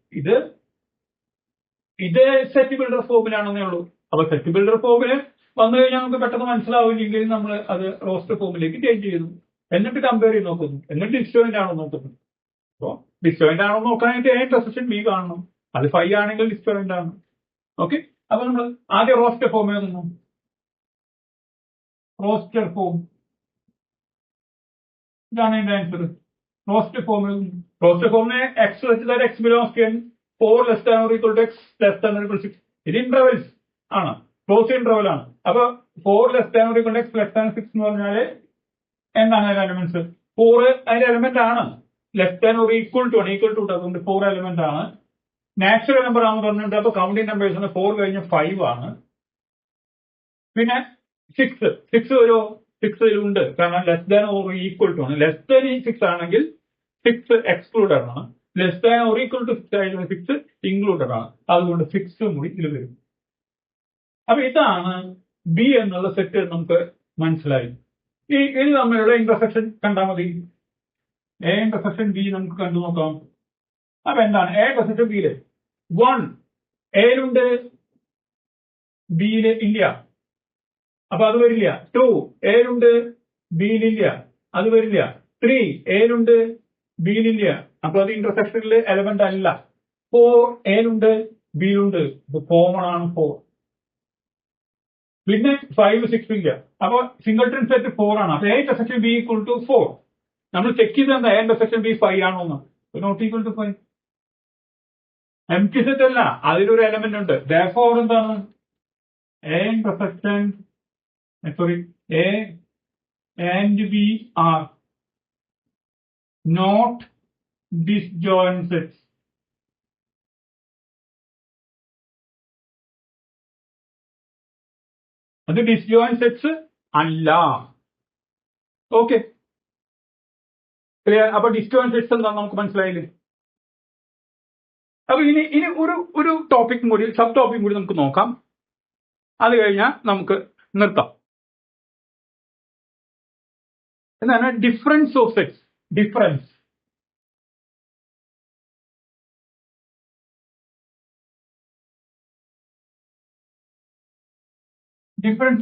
[SPEAKER 1] ഇത് set builder ഫോമിലാണെന്നേ ഉള്ളൂ. അപ്പൊ set builder ഫോമില് വന്നു കഴിഞ്ഞാൽ നമുക്ക് പെട്ടെന്ന് മനസ്സിലാവില്ലെങ്കിൽ നമ്മൾ അത് റോസ്റ്റർ ഫോമിലേക്ക് ചേഞ്ച് ചെയ്യുന്നു, എന്നിട്ട് കമ്പയർ ചെയ്ത് നോക്കുന്നു, എന്നിട്ട് ഡിസ്റ്റോയിന്റ് ആണോ നോക്കുന്നു. അപ്പൊ ഡിസ്റ്റോയിന്റ് ആണോ നോക്കാനായിട്ട് എ ഇന്റർസെക്ഷൻ ബി കാണണം. അത് 5 ആണെങ്കിൽ ഡിസ്റ്റോയിന്റ് ആണ്. ഓക്കെ, അപ്പൊ നമ്മൾ ആദ്യം റോസ്റ്റർ ഫോം എഴുതുന്നു. റോസ്റ്റർ ഫോം ഇതാണ് എന്റെ ആൻസർ. റോസ്റ്റർ ഫോം എഴുതുന്നു. റോസ്റ്റർ ഫോമിനെ എക്സ് വെച്ചാൽ X belongs to n, 4 less than or equal to x less than or equal to 6. ഇത് ഇന്റർവെൽസ് ആണ്, ക്ലോസ് ഇന്റർവെൽ ആണ്. അപ്പൊ 4 less than or equal to x less than 6 എന്ന് പറഞ്ഞാല് എന്താണ് അതിന്റെ എലമെന്റ്സ്? 4 അതിന്റെ എലമെന്റ് ആണ്. Less than or equal to ആണ്, ഈക്വൽ ടു അതുകൊണ്ട് 4 എലമെന്റ് ആണ്. നാച്ചുറൽ നമ്പർ ആണെന്ന് പറഞ്ഞിട്ട് അപ്പൊ കൗണ്ടിങ് നമ്പേഴ്സിന് 4 കഴിഞ്ഞ് 5 ആണ്. പിന്നെ 6 ഒരു 6 ഇതിലുണ്ട്, കാരണം less than or equal to ആണ്. ലെസ് ദാൻ 6 ആണെങ്കിൽ 6 എക്സ്ക്ലൂഡഡ് ആണ്. Less than or equal to 6 ആയിരുന്നു 6 ഇൻക്ലൂഡഡ് ആണ്. അതുകൊണ്ട് 6 കൂടി ഇതിൽ വരും. അപ്പൊ ഇതാണ് ബി എന്നുള്ള സെറ്റ് നമുക്ക് മനസ്സിലായി. ഇത് തമ്മിലുള്ള ഇന്റർസെക്ഷൻ കണ്ടാൽ മതി. എ ഇന്റർസെക്ഷൻ ബി നമുക്ക് കണ്ടു നോക്കാം. അപ്പൊ എന്താണ് എ ഇന്റർസെക്ഷൻ ബിയില്? 1 എയിലുണ്ട്, ബിയില് ഇല്ല, അപ്പൊ അത് വരില്ല. 2 എയിലുണ്ട്, ബിയിലില്ല, അത് വരില്ല. 3 എയിലുണ്ട്, ബിയിലില്ല, അപ്പൊ അത് ഇന്റർസെക്ഷനിൽ എലമെന്റ് അല്ല. 4 എയിലുണ്ട്, ബിയിലുണ്ട്, കോമൺ ആണ് 4. പിന്നെ 5, 6 ഇല്ല, അപ്പൊ സിംഗിൾട്ടൺ സെറ്റ് 4 ആണ്. അപ്പൊ A intersection B equal to 4. നമ്മൾ ചെക്ക് ചെയ്ത് എന്താ എ ഇന്റർസെക്ഷൻ ബി 5 ആണോ എന്ന്? Not equal to 5. Empty set അല്ല, അതിലൊരു എലമെന്റ് ഉണ്ട്. therefore എന്താണ്? A intersection A and B are not disjoint sets. അത് ഡിസ്ജോയിന്റ് സെറ്റ്സ് അല്ല. Okay, clear? അപ്പൊ ഡിസ്ജോയിന്റ് സെറ്റ്സ് എന്താണെന്ന് നമുക്ക് മനസ്സിലായില്ലേ? അപ്പൊ ഇനി ഒരു ടോപ്പിക്കും കൂടി, സബ് ടോപ്പിക്കും കൂടി നമുക്ക് നോക്കാം. അത് കഴിഞ്ഞാൽ നമുക്ക് നിർത്താം. എന്താണ് difference of sets? Difference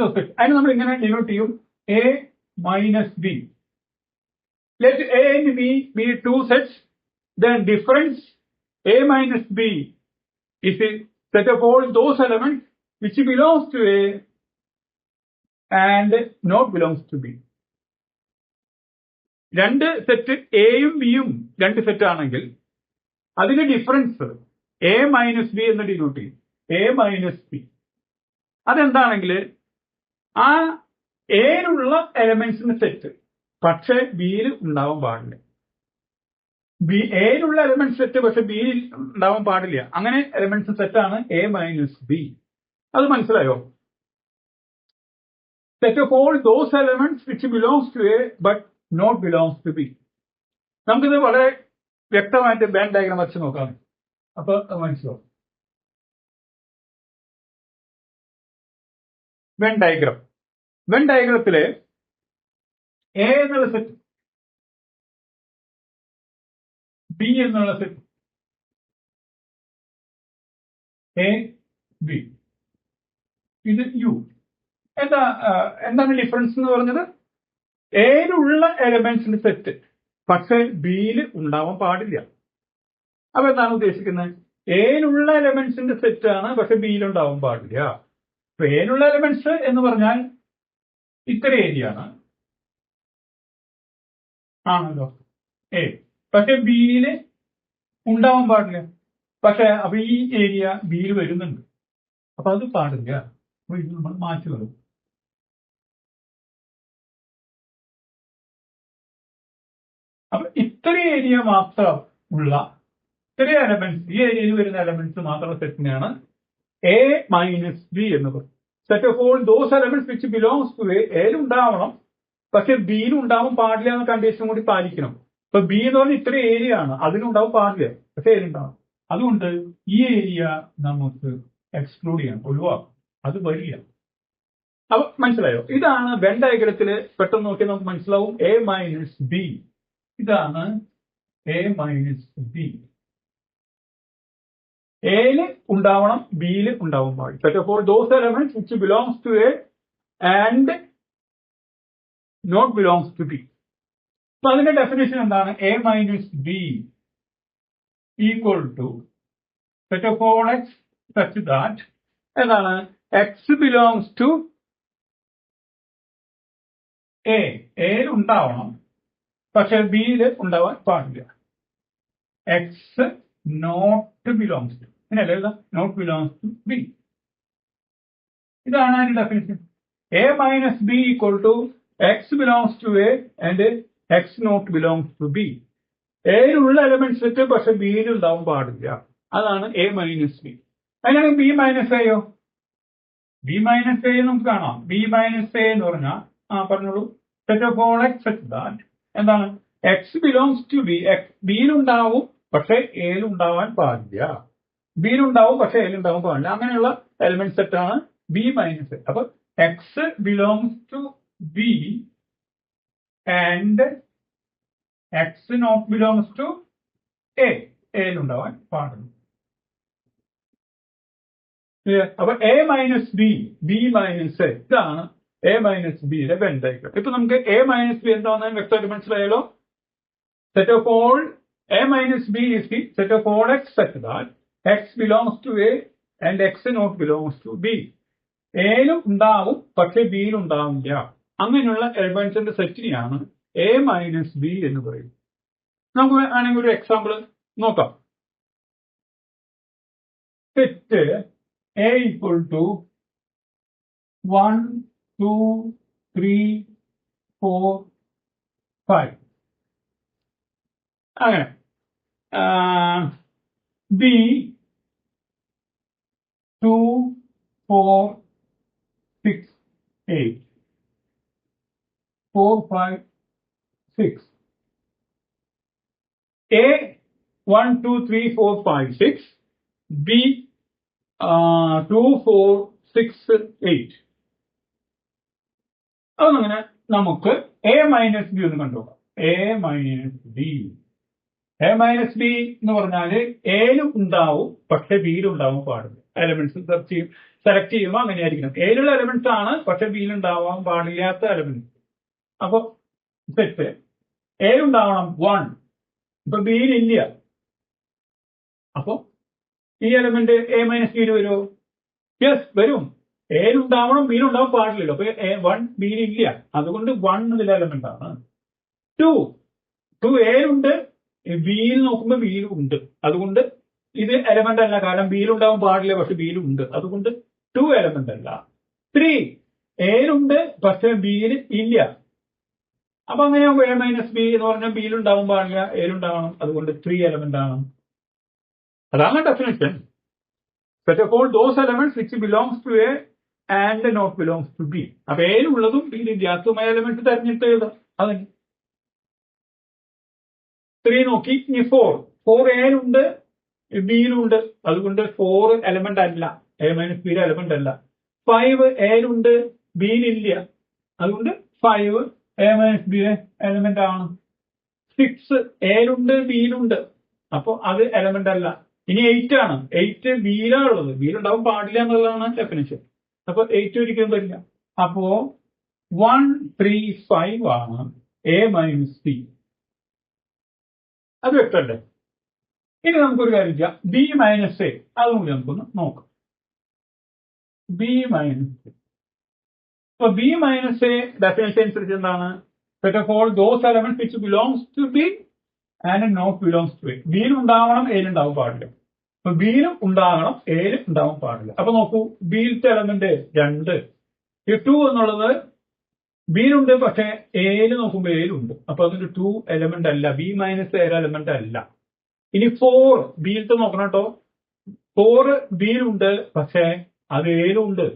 [SPEAKER 1] of sets അതിന് നമ്മൾ ഇങ്ങനെ ഡിനോട്ട് ചെയ്യും: A minus B. Let A and B B two sets, then difference a minus b is a set of all those elements which belongs to a and not belongs to b. രണ്ട് set എയും ബിയും രണ്ട് set ആണെങ്കിൽ അതിന്റെ difference A minus B എന്ന് denote ചെയ്യും. A minus B അതെന്താണെങ്കിൽ ആ എയിലുള്ള എലമെന്റ്സിന്റെ set, പക്ഷെ ബിയിൽ ഉണ്ടാവാൻ പാടില്ല. എയിലുള്ള എലമെന്റ് സെറ്റ് പക്ഷെ ബിയിൽ ഉണ്ടാവാൻ പാടില്ല. അങ്ങനെ എലമെന്റ്സ് സെറ്റാണ് എ മൈനസ് ബി. അത് മനസ്സിലായോ? Set of all those elements which belongs to A but not belongs to B. നമുക്കിത് വളരെ വ്യക്തമായിട്ട് വെൻ ഡയഗ്രാം വച്ച് നോക്കാം. അപ്പൊ അത് മനസ്സിലാവും. വെൻ ഡയഗ്രത്തിലെ എ എന്നുള്ള സെറ്റ്, ബി എന്നുള്ള സെറ്റ്, എ ബി, ഇത് യു. എന്താണ് ഡിഫറൻസ് എന്ന് പറഞ്ഞത്? എയിലുള്ള എലമെന്റ്സിന്റെ സെറ്റ് പക്ഷെ ബിയിൽ ഉണ്ടാവാൻ പാടില്ല. അപ്പൊ എന്താണ് ഉദ്ദേശിക്കുന്നത്? എയിലുള്ള എലമെന്റ്സിന്റെ സെറ്റ് ആണ് പക്ഷെ ബിയിൽ ഉണ്ടാവാൻ പാടില്ല. അപ്പൊ എയിലുള്ള എലമെന്റ്സ് എന്ന് പറഞ്ഞാൽ ഇത്ര ഏരിയ ആണല്ലോ എ, പക്ഷെ ബിയിൽ ഉണ്ടാവാൻ പാടില്ല. പക്ഷെ അപ്പൊ ഈ ഏരിയ ബിയിൽ വരുന്നുണ്ട്, അപ്പൊ അത് പാടില്ല. അപ്പൊ ഇത് നമ്മൾ മാറ്റി വരും. അപ്പൊ ഇത്ര ഏരിയ മാത്രം ഉള്ള ഇത്ര എലമെന്റ്സ്, ഈ ഏരിയയിൽ വരുന്ന എലമെന്റ്സ് മാത്രമുള്ള സെറ്റിനെയാണ് എ മൈനസ് ബി എന്ന് പറയും. Set of all those elements which belongs to എയിൽ ഉണ്ടാവണം പക്ഷെ ബിയിൽ ഉണ്ടാവാൻ പാടില്ല എന്ന കണ്ടീഷൻ കൂടി പാലിക്കണം. ഇപ്പൊ ബി എന്ന് പറഞ്ഞാൽ ഇത്ര ഏരിയ ആണ്, അതിനുണ്ടാവാൻ പാടില്ല, പക്ഷെ ഏരിയുണ്ടാവും. അതുകൊണ്ട് ഈ ഏരിയ നമുക്ക് എക്സ്ക്ലൂഡ് ചെയ്യണം, ഒഴിവാക്കും. അത് വരില്ല. അപ്പൊ മനസ്സിലായോ? ഇതാണ് വെൻ ഡയഗ്രത്തില് പെട്ടെന്ന് നോക്കിയാൽ നമുക്ക് മനസ്സിലാവും. എ മൈനസ് ബി, ഇതാണ് എ മൈനസ് ബി. എയില് ഉണ്ടാവണം, ബിയിൽ ഉണ്ടാവാൻ പാടില്ല. Set of all those elements which belongs to A and not belongs to B. അപ്പൊ അതിന്റെ ഡെഫിനേഷൻ എന്താണ്? A minus B equal to set of all X such that എന്താണ്? എക്സ് ബിലോങ്സ് ടു എ, എയിൽ ഉണ്ടാവണം പക്ഷെ ബിയിൽ ഉണ്ടാവാൻ പാടില്ല. എക്സ് നോട്ട് ബിലോങ്സ് ടു, അങ്ങനെയല്ല, നോട്ട് ബിലോങ്സ് ടു ബി. ഇതാണ് അതിന്റെ definition. A minus B equal to X belongs to A and X not belongs to B. എയിലുള്ള എലമെന്റ് സെറ്റ് പക്ഷെ ബിയിൽ ഉണ്ടാവാൻ പാടില്ല. അതാണ് എ മൈനസ് ബി. അതിനാണെങ്കിൽ ബി മൈനസ് എയോ? ബി മൈനസ് എ നമുക്ക് കാണാം. ബി മൈനസ് എ എന്ന് പറഞ്ഞാൽ പറഞ്ഞോളൂ. Set of all X such that എന്താണ്? X belongs to B. ബിയിലുണ്ടാവും പക്ഷെ എയിലുണ്ടാവാൻ പാടില്ല. ബിയിലുണ്ടാവും പക്ഷെ എയിലുണ്ടാവാൻ പാടില്ല. അങ്ങനെയുള്ള എലമെന്റ് സെറ്റ് ആണ് ബി മൈനസ് എ. അപ്പൊ X belongs to B and X not belongs to A, എയിലുണ്ടാവാൻ പാടില്ല. അപ്പൊ A minus B, B minus A, ഇതാണ് എ മൈനസ് ബിയുടെ വെൻ ഡയഗ്രം. ഇപ്പൊ നമുക്ക് എ മൈനസ് ബി എന്താണെന്ന് വ്യക്തമായിട്ട് മനസ്സിലായല്ലോ. Set of all A minus B is the set of all x such that x belongs to a and x not belongs to b. എയിലും ഉണ്ടാവും പക്ഷെ ബിയിൽ ഉണ്ടാവില്ല. അങ്ങനെയുള്ള എലമെന്റ്സിന്റെ സെറ്റിനെയാണ് എ മൈനസ് ബി എന്ന് പറയുന്നത്. നമുക്ക് ആണെങ്കിൽ ഒരു എക്സാമ്പിൾ നോക്കാം. Set A equal to 1 2 3 4 5. അങ്ങനെ ബി 2 4 6 8 4 5 6 A 1 2 3 4 5 6 B 2 4 6 8 അതങ്ങനെ നമുക്ക് A മൈനസ് ബി ഒന്ന് കണ്ടുപോകാം. A മൈനസ് ബി എന്ന് പറഞ്ഞാല് എയിലും ഉണ്ടാവും പക്ഷെ ബിയിലും ഉണ്ടാവാൻ പാടില്ല. എലമെന്റ്സ് സെലക്ട് ചെയ്യുമ്പോൾ അങ്ങനെയായിരിക്കണം. എയിലുള്ള എലമെന്റ്സ് ആണ് പക്ഷെ ബിയിൽ ഉണ്ടാവാൻ പാടില്ലാത്ത എലമെന്റ്സ്. അപ്പൊ സെറ്റ് എയിലുണ്ടാവണം 1, ഇപ്പൊ ബിയിൽ ഇല്ല. അപ്പൊ ഈ എലമെന്റ് A മൈനസ് ബിയിൽ വരുമോ? യെസ് വരും. എയിലുണ്ടാവണം ബിയിലുണ്ടാവാൻ പാടില്ലല്ലോ. അപ്പൊ 1 ബിയിൽ ഇല്ല, അതുകൊണ്ട് 1 ഇതിലെ എലമെന്റ് ആണ്. 2 എയിലുണ്ട്, ബിയിൽ നോക്കുമ്പോൾ ബിയിലും ഉണ്ട്, അതുകൊണ്ട് ഇത് എലമെന്റ് അല്ല. കാരണം ബിയിലുണ്ടാവാൻ പാടില്ല പക്ഷെ ബിയിലും ഉണ്ട്, അതുകൊണ്ട് 2 എലമെന്റ് അല്ല. 3 എയിലുണ്ട് പക്ഷെ ബിയിൽ ഇല്ല. അപ്പൊ അങ്ങനെയാകുമ്പോൾ A മൈനസ് ബി എന്ന് പറഞ്ഞാൽ ബിയിലുണ്ടാവാൻ പാടില്ല, എയിലുണ്ടാവണം, അതുകൊണ്ട് 3 എലമെന്റ് ആണ്. അതാണ് definition. Set of all those elements which belongs to A and not belongs to B. അപ്പൊ എയിലുള്ളതും ബിയിൽ ഇല്ലാത്തതുമായ എലമെന്റ് തെരഞ്ഞെടുത്ത് എഴുതാം. അതെ 3 നോക്കി. ഇനി 4 എയിലുണ്ട് ബിയിലുണ്ട്, അതുകൊണ്ട് 4 എലമെന്റ് അല്ല, A മൈനസ് ബിയിലെ എലമെന്റ് അല്ല. 5 എയിലുണ്ട് ബിയിലില്ല, അതുകൊണ്ട് 5 A മൈനസ് ബിയിലെ എലമെന്റ് ആണ്. 6 എയിലുണ്ട് ബിയിലുണ്ട്, അപ്പൊ അത് എലമെന്റ് അല്ല. ഇനി 8 ആണ്. 8 ബിയിലാണുള്ളത്, ബിയിലുണ്ടാവാൻ പാടില്ല എന്നുള്ളതാണ് ഡെഫിനിഷൻ. അപ്പൊ 8 ഒരിക്കലും വരില്ല. അപ്പോ 1 3 5 ആണ് A മൈനസ് ബി. അത് വ്യക്തമല്ലേ? ഇനി നമുക്കൊരു കാര്യം ചെയ്യാം. ബി മൈനസ് എ അതും കൂടി നമുക്കൊന്ന് നോക്കാം. B minus A. അപ്പൊ ബി മൈനസ് എ ഡെഫിനേഷൻ അനുസരിച്ച് എന്താണ്? Set of all those elements which belongs to B and not belongs to A. ബിയിലും ഉണ്ടാവണം, എയിലും ഉണ്ടാവാൻ പാടില്ല. അപ്പൊ ബിയിലും ഉണ്ടാകണം, എയിലും ഉണ്ടാവാൻ പാടില്ല. അപ്പൊ നോക്കൂ, ബിയിലത്തെ എലമെന്റ് 2. ഈ 2 എന്നുള്ളത് ബിയിലുണ്ട് പക്ഷെ എയില് നോക്കുമ്പോൾ എയിലുണ്ട്, അപ്പൊ അതൊരു 2 എലമെന്റ് അല്ല, ബി മൈനസ് എ എലമെന്റ് അല്ല. ഇനി 4 ബിയിലത്തെ നോക്കണം കേട്ടോ. 4 ബിയിലുണ്ട് പക്ഷെ അത് എയിലും ഉണ്ട്,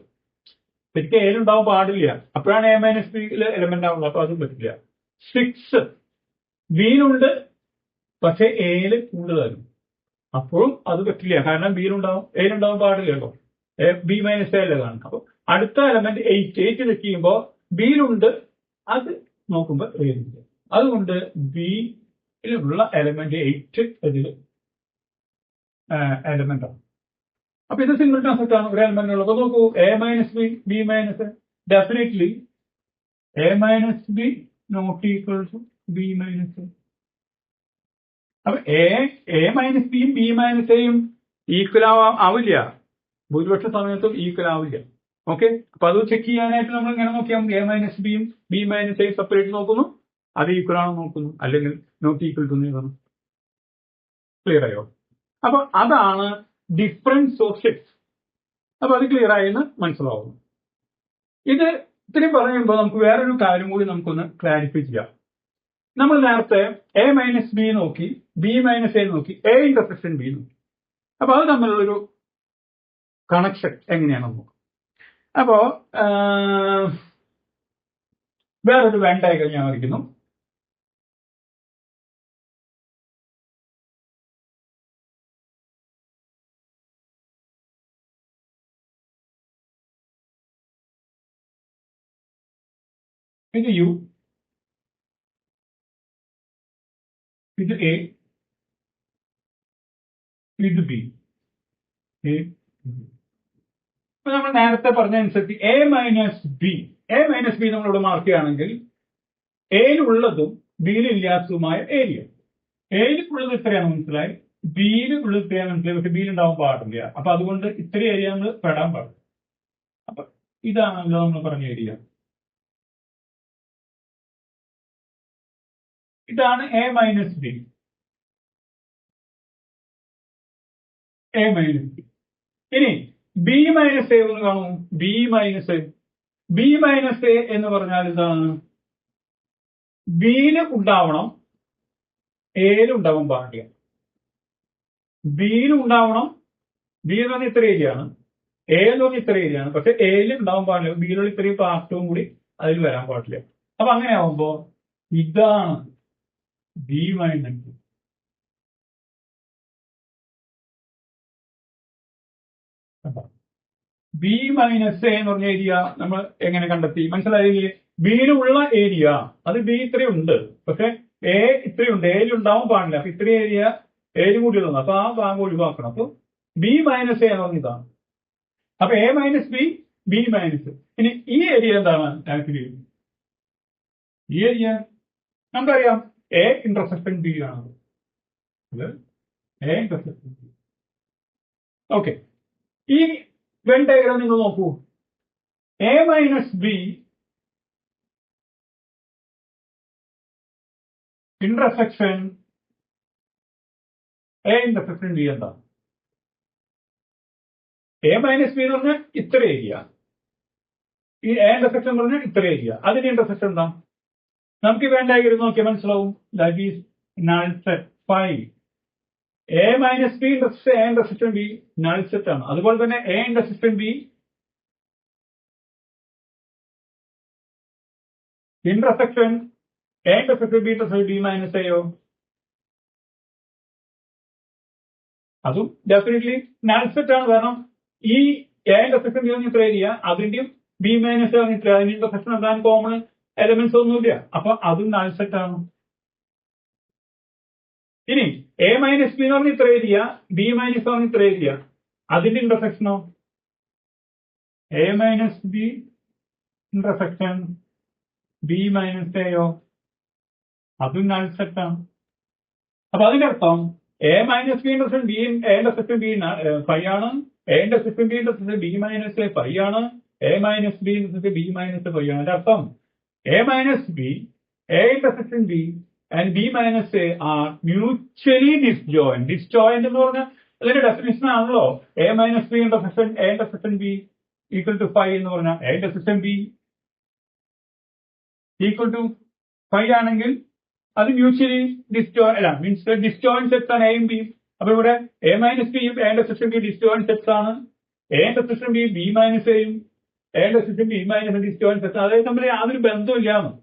[SPEAKER 1] ശരിക്കും എയിലുണ്ടാവാൻ പാടില്ല, അപ്പോഴാണ് A മൈനസ് ബിയിലെ എലമെന്റ് ആവുന്നത്, അപ്പൊ അതും പറ്റില്ല. 6 ബിയിലുണ്ട് പക്ഷെ എയില് കൂടുതലും, അപ്പോഴും അത് പറ്റില്ല, കാരണം ബിയിലുണ്ടാവും എയിലുണ്ടാവാൻ പാടില്ലല്ലോ. ബി മൈനസ് എ അല്ലേ കാണുന്നത്. അപ്പൊ അടുത്ത എലമെന്റ് 8 ചെക്ക് ചെയ്യുമ്പോൾ ബിയിലുണ്ട്, അത് നോക്കുമ്പോൾ എയിലുണ്ട്, അതുകൊണ്ട് ബിയിലുള്ള എലമെന്റ് 8 ഇതിൽ എലമെന്റ് ആണ്. അപ്പൊ ഇത് സിംഗിൾ കൺസെപ്റ്റ് ആണ്, ഒരു എലമെന്റ് ഉള്ളത്. അപ്പൊ നോക്കൂ, A minus B, B minus A, definitely A minus B not equal to B minus A. അപ്പൊ A മൈനസ് ബിയും ബി മൈനസ് എയും ഈക്വൽ ആവില്ല, ഭൂരിപക്ഷ സമയത്തും ഈക്വൽ ആവില്ല. ഓക്കെ, അപ്പൊ അത് ചെക്ക് ചെയ്യാനായിട്ട് നമ്മൾ ഇങ്ങനെ നോക്കിയാൽ A മൈനസ് ബിയും ബി മൈനസ് എയും സെപ്പറേറ്റ് നോക്കുന്നു, അത് ഈക്വൽ ആണോ നോക്കുന്നു, അല്ലെങ്കിൽ നോട്ട് ഈക്വൽ ടു എഴുതണം. ക്ലിയർ ആയോ? അപ്പൊ അതാണ് ഡിഫറൻസ് ഓഫ് സെറ്റ്സ്. അപ്പൊ അത് ക്ലിയർ ആയെന്ന് മനസ്സിലാവുന്നു. ഇത് ഇത്രയും പറയുമ്പോൾ നമുക്ക് വേറൊരു കാര്യം കൂടി നമുക്കൊന്ന് ക്ലാരിഫൈ ചെയ്യാം. നമ്മൾ നേരത്തെ A മൈനസ് ബി നോക്കി, ബി മൈനസ് എ നോക്കി, A ഇന്റർസെക്ഷൻ ബി നോക്കി. അപ്പൊ അത് തമ്മിലുള്ളൊരു കണക്ഷൻ എങ്ങനെയാണെന്ന് നോക്കാം. അപ്പോ വേറൊരു വെൻ ഡയഗ്രം ഞാൻ വരയ്ക്കുന്നു. ഇത് യു, ഇത് എ, ഇത് ബി. അപ്പൊ നമ്മൾ നേരത്തെ പറഞ്ഞതനുസരിച്ച് A മൈനസ് ബി നമ്മളിവിടെ മാർക്ക് ചെയ്യുകയാണെങ്കിൽ എയിലുള്ളതും ബിയിലില്ലാത്തതുമായ ഏരിയ. എയിലുള്ളത് ഇത്രയാണ് മനസ്സിലായി, ബിയിലുള്ളത് ഇത്രയാണ് മനസ്സിലായി, പക്ഷെ ബിയിൽ ഉണ്ടാവാൻ പാടില്ല. അപ്പൊ അതുകൊണ്ട് ഇത്ര ഏരിയ നമ്മൾ പെടാൻ പാടില്ല. അപ്പൊ ഇതാണല്ലോ നമ്മൾ പറഞ്ഞ ഏരിയ. ഇതാണ് A മൈനസ് ബി. ഇനി ബി മൈനസ് എ ഒന്ന് കാണും. ബി മൈനസ് എ എന്ന് പറഞ്ഞാൽ ഇതാണ്, ബിയില് ഉണ്ടാവണം, എയിലും ഉണ്ടാവാൻ പാടില്ല. ബിയിലും ഉണ്ടാവണം, ബി എന്ന് പറഞ്ഞാൽ ഇത്ര ഏരിയ ആണ്, എ എന്ന് പറഞ്ഞാൽ ഇത്ര ഏരിയ ആണ്, പക്ഷെ എയിൽ ഉണ്ടാവാൻ പാടില്ല, ബിയിലുള്ള ഇത്രയും പാർട്ടും കൂടി അതിൽ വരാൻ പാടില്ല. അപ്പൊ അങ്ങനെ ആവുമ്പോ ഇതാണ് B minus B minus A എന്ന് പറഞ്ഞ ഏരിയ നമ്മൾ എങ്ങനെ കണ്ടെത്തി? മനസ്സിലായില്ലേ? ബിയിലുള്ള ഏരിയ അത് ബി ഇത്രയുണ്ട്, പക്ഷെ എ ഇത്രയുണ്ട്, എയിൽ ഉണ്ടാവാൻ പാടില്ല. അപ്പൊ ഇത്രയും ഏരിയ എയിലും കൂടി ഉള്ളത്, അപ്പൊ ആ ഭാഗം ഒഴിവാക്കണം. അപ്പൊ ബി മൈനസ് എ എന്ന് പറഞ്ഞ ഇതാണ്. അപ്പൊ A minus B, B minus. ഇനി ഈ ഏരിയ എന്താണ്? ആക്ച്വലി ഈ ഏരിയ നമുക്കറിയാം എ ഇന്റർസെക്ഷൻ ബി ആണ്. A intersection B. ഓക്കെ, ഈ വെൻ ഡയഗ്രാം നിങ്ങൾ നോക്കൂ. A minus B intersection A intersection B എന്താ? എ മൈനസ് ബി എന്ന് പറഞ്ഞാൽ ഇത്ര ഏരിയ, ഈ എ ഇന്റർസെക്ഷൻ പറഞ്ഞാൽ ഇത്ര ഏരിയ, അതിന്റെ ഇന്റർസെക്ഷൻ എന്താ? നമുക്ക് വേണ്ട ഡയഗ്രാം നോക്കിയാൽ മനസ്സിലാവും. That is null set phi. A minus B A intersection B null set ആണ്. അതുപോലെ തന്നെ A intersection B intersection A intersection B intersection B minus എയോ അതും ഡെഫിനറ്റ്ലി നൾ സെറ്റ് ആണ്. കാരണം ഈ എ ഇന്റർസെക്ഷൻ ബി പറഞ്ഞ ഇത്ര ഏരിയ, അതിന്റെയും ബി മൈനസ് പറഞ്ഞിട്ട് അതിന്റെ ഇന്റർസെക്ഷൻ എന്താണ്? കോമൺ എലമെന്റ്സ് ഒന്നുമില്ല, അപ്പൊ അതും നൾ സെറ്റ് ആണ്. ഇനി എ മൈനസ് ബി എന്ന് പറഞ്ഞ ഇത്ര ഏരിയ, ബി മൈനസ് പറഞ്ഞ ഇത്ര ഏരിയ, അതിന്റെ ഇന്റർസെക്ഷനോ? A minus B intersection B minus എയോ അതും നൾ സെറ്റ് ആണ്. അപ്പൊ അതിന്റെ അർത്ഥം A minus B intersection B, A intersection B phi ആണ്, A intersection B intersection B minus A phi ആണ്, A minus B intersection B minus phi ആണ്. അതിന്റെ അർത്ഥം A minus B, A intersection B and b minus a are mutually disjoint. Disjoint എന്ന് പറഞ്ഞാൽ അതിന്റെ definition ആണല്ലോ. A minus B intersection A intersection B equal to five എന്ന് പറഞ്ഞാൽ A intersection B equal to five ആണെങ്കിൽ അത് mutually disjoint അല്ല, means disjoint sets ആണ് എയും ബിയും. അപ്പൊ ഇവിടെ എ മൈനസ് ബിയും A intersection B disjoint sets ആണ്. A intersection B, B minus എയും A intersection B minus disjoint sets. അതായത് തമ്മിൽ യാതൊരു ബന്ധമില്ലാന്ന്.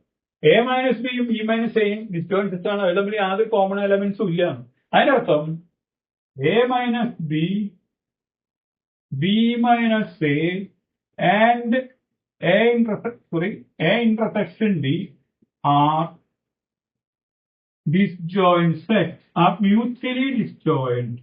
[SPEAKER 1] എ മൈനസ് ബിയും ബി മൈനസ് എയും ഡിസ്റ്റോയിന്റ് സെറ്റ് ആണ്, അത് തമ്മിൽ യാതൊരു കോമൺ എലമെന്റ്സും ഇല്ല. അതിനർത്ഥം A minus B, B minus A and A intersection B are disjoint sets, are mutually disjoint.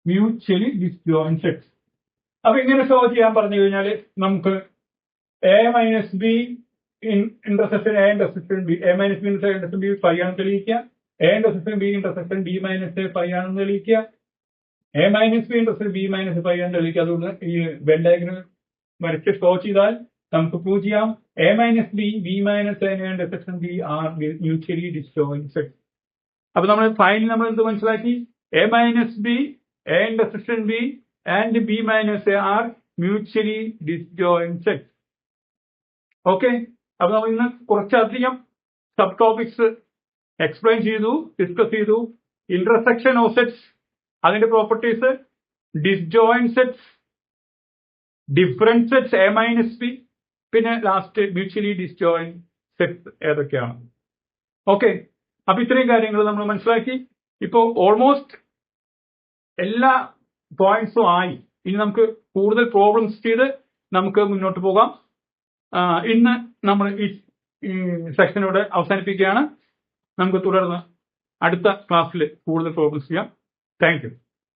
[SPEAKER 1] Mutually disjoint sets. അപ്പൊ ഇങ്ങനെ ഷോ ചെയ്യാൻ പറഞ്ഞു കഴിഞ്ഞാൽ നമുക്ക് A minus B intersection A intersection B, A minus B intersection B five ആണെന്ന് തെളിയിക്കുക. A intersection B intersection B minus A five ആണെന്ന് തെളിയിക്കുക. A minus B intersection B minus five ആണെന്ന് തെളിയിക്കുക. അതുകൊണ്ട് ഈ വെൻ ഡയഗ്രം വരച്ച് ഷോ ചെയ്താൽ നമുക്ക് പ്രൂവ് ചെയ്യാം A minus B, B minus A intersection B R mutually disjoint sets. അപ്പൊ നമ്മൾ ഫൈനൽ നമ്മൾ എന്ത് മനസ്സിലാക്കി? A minus B, A intersection B and B minus A are mutually disjoint sets. Okay. അപ്പൊ നമ്മൾ ഇന്ന് കുറച്ചധികം സബ് ടോപ്പിക്സ് എക്സ്പ്ലെയിൻ ചെയ്തു, ഡിസ്കസ് ചെയ്തു. ഇന്റർസെക്ഷൻ ഓഫ് സെറ്റ്സ്, അതിന്റെ properties, disjoint sets, different sets A minus B, പിന്നെ ലാസ്റ്റ് മ്യൂച്വലി ഡിസ്ജോയിന്റ് സെറ്റ്സ് ഏതൊക്കെയാണ്. Okay. അപ്പൊ ഇത്രയും കാര്യങ്ങൾ നമ്മൾ മനസ്സിലാക്കി. ഇപ്പോ ഓൾമോസ്റ്റ് എല്ലാ പോയിന്റ്സും ആയി. ഇനി നമുക്ക് കൂടുതൽ പ്രോബ്ലംസ് ചെയ്ത് നമുക്ക് മുന്നോട്ട് പോകാം. ഇന്ന് നമ്മൾ ഈ സെക്ഷനോട് അവസാനിപ്പിക്കുകയാണ്. നമുക്ക് തുടർന്ന് അടുത്ത ക്ലാസ്സിൽ കൂടുതൽ പ്രോബ്ലംസ് ചെയ്യാം. Thank you.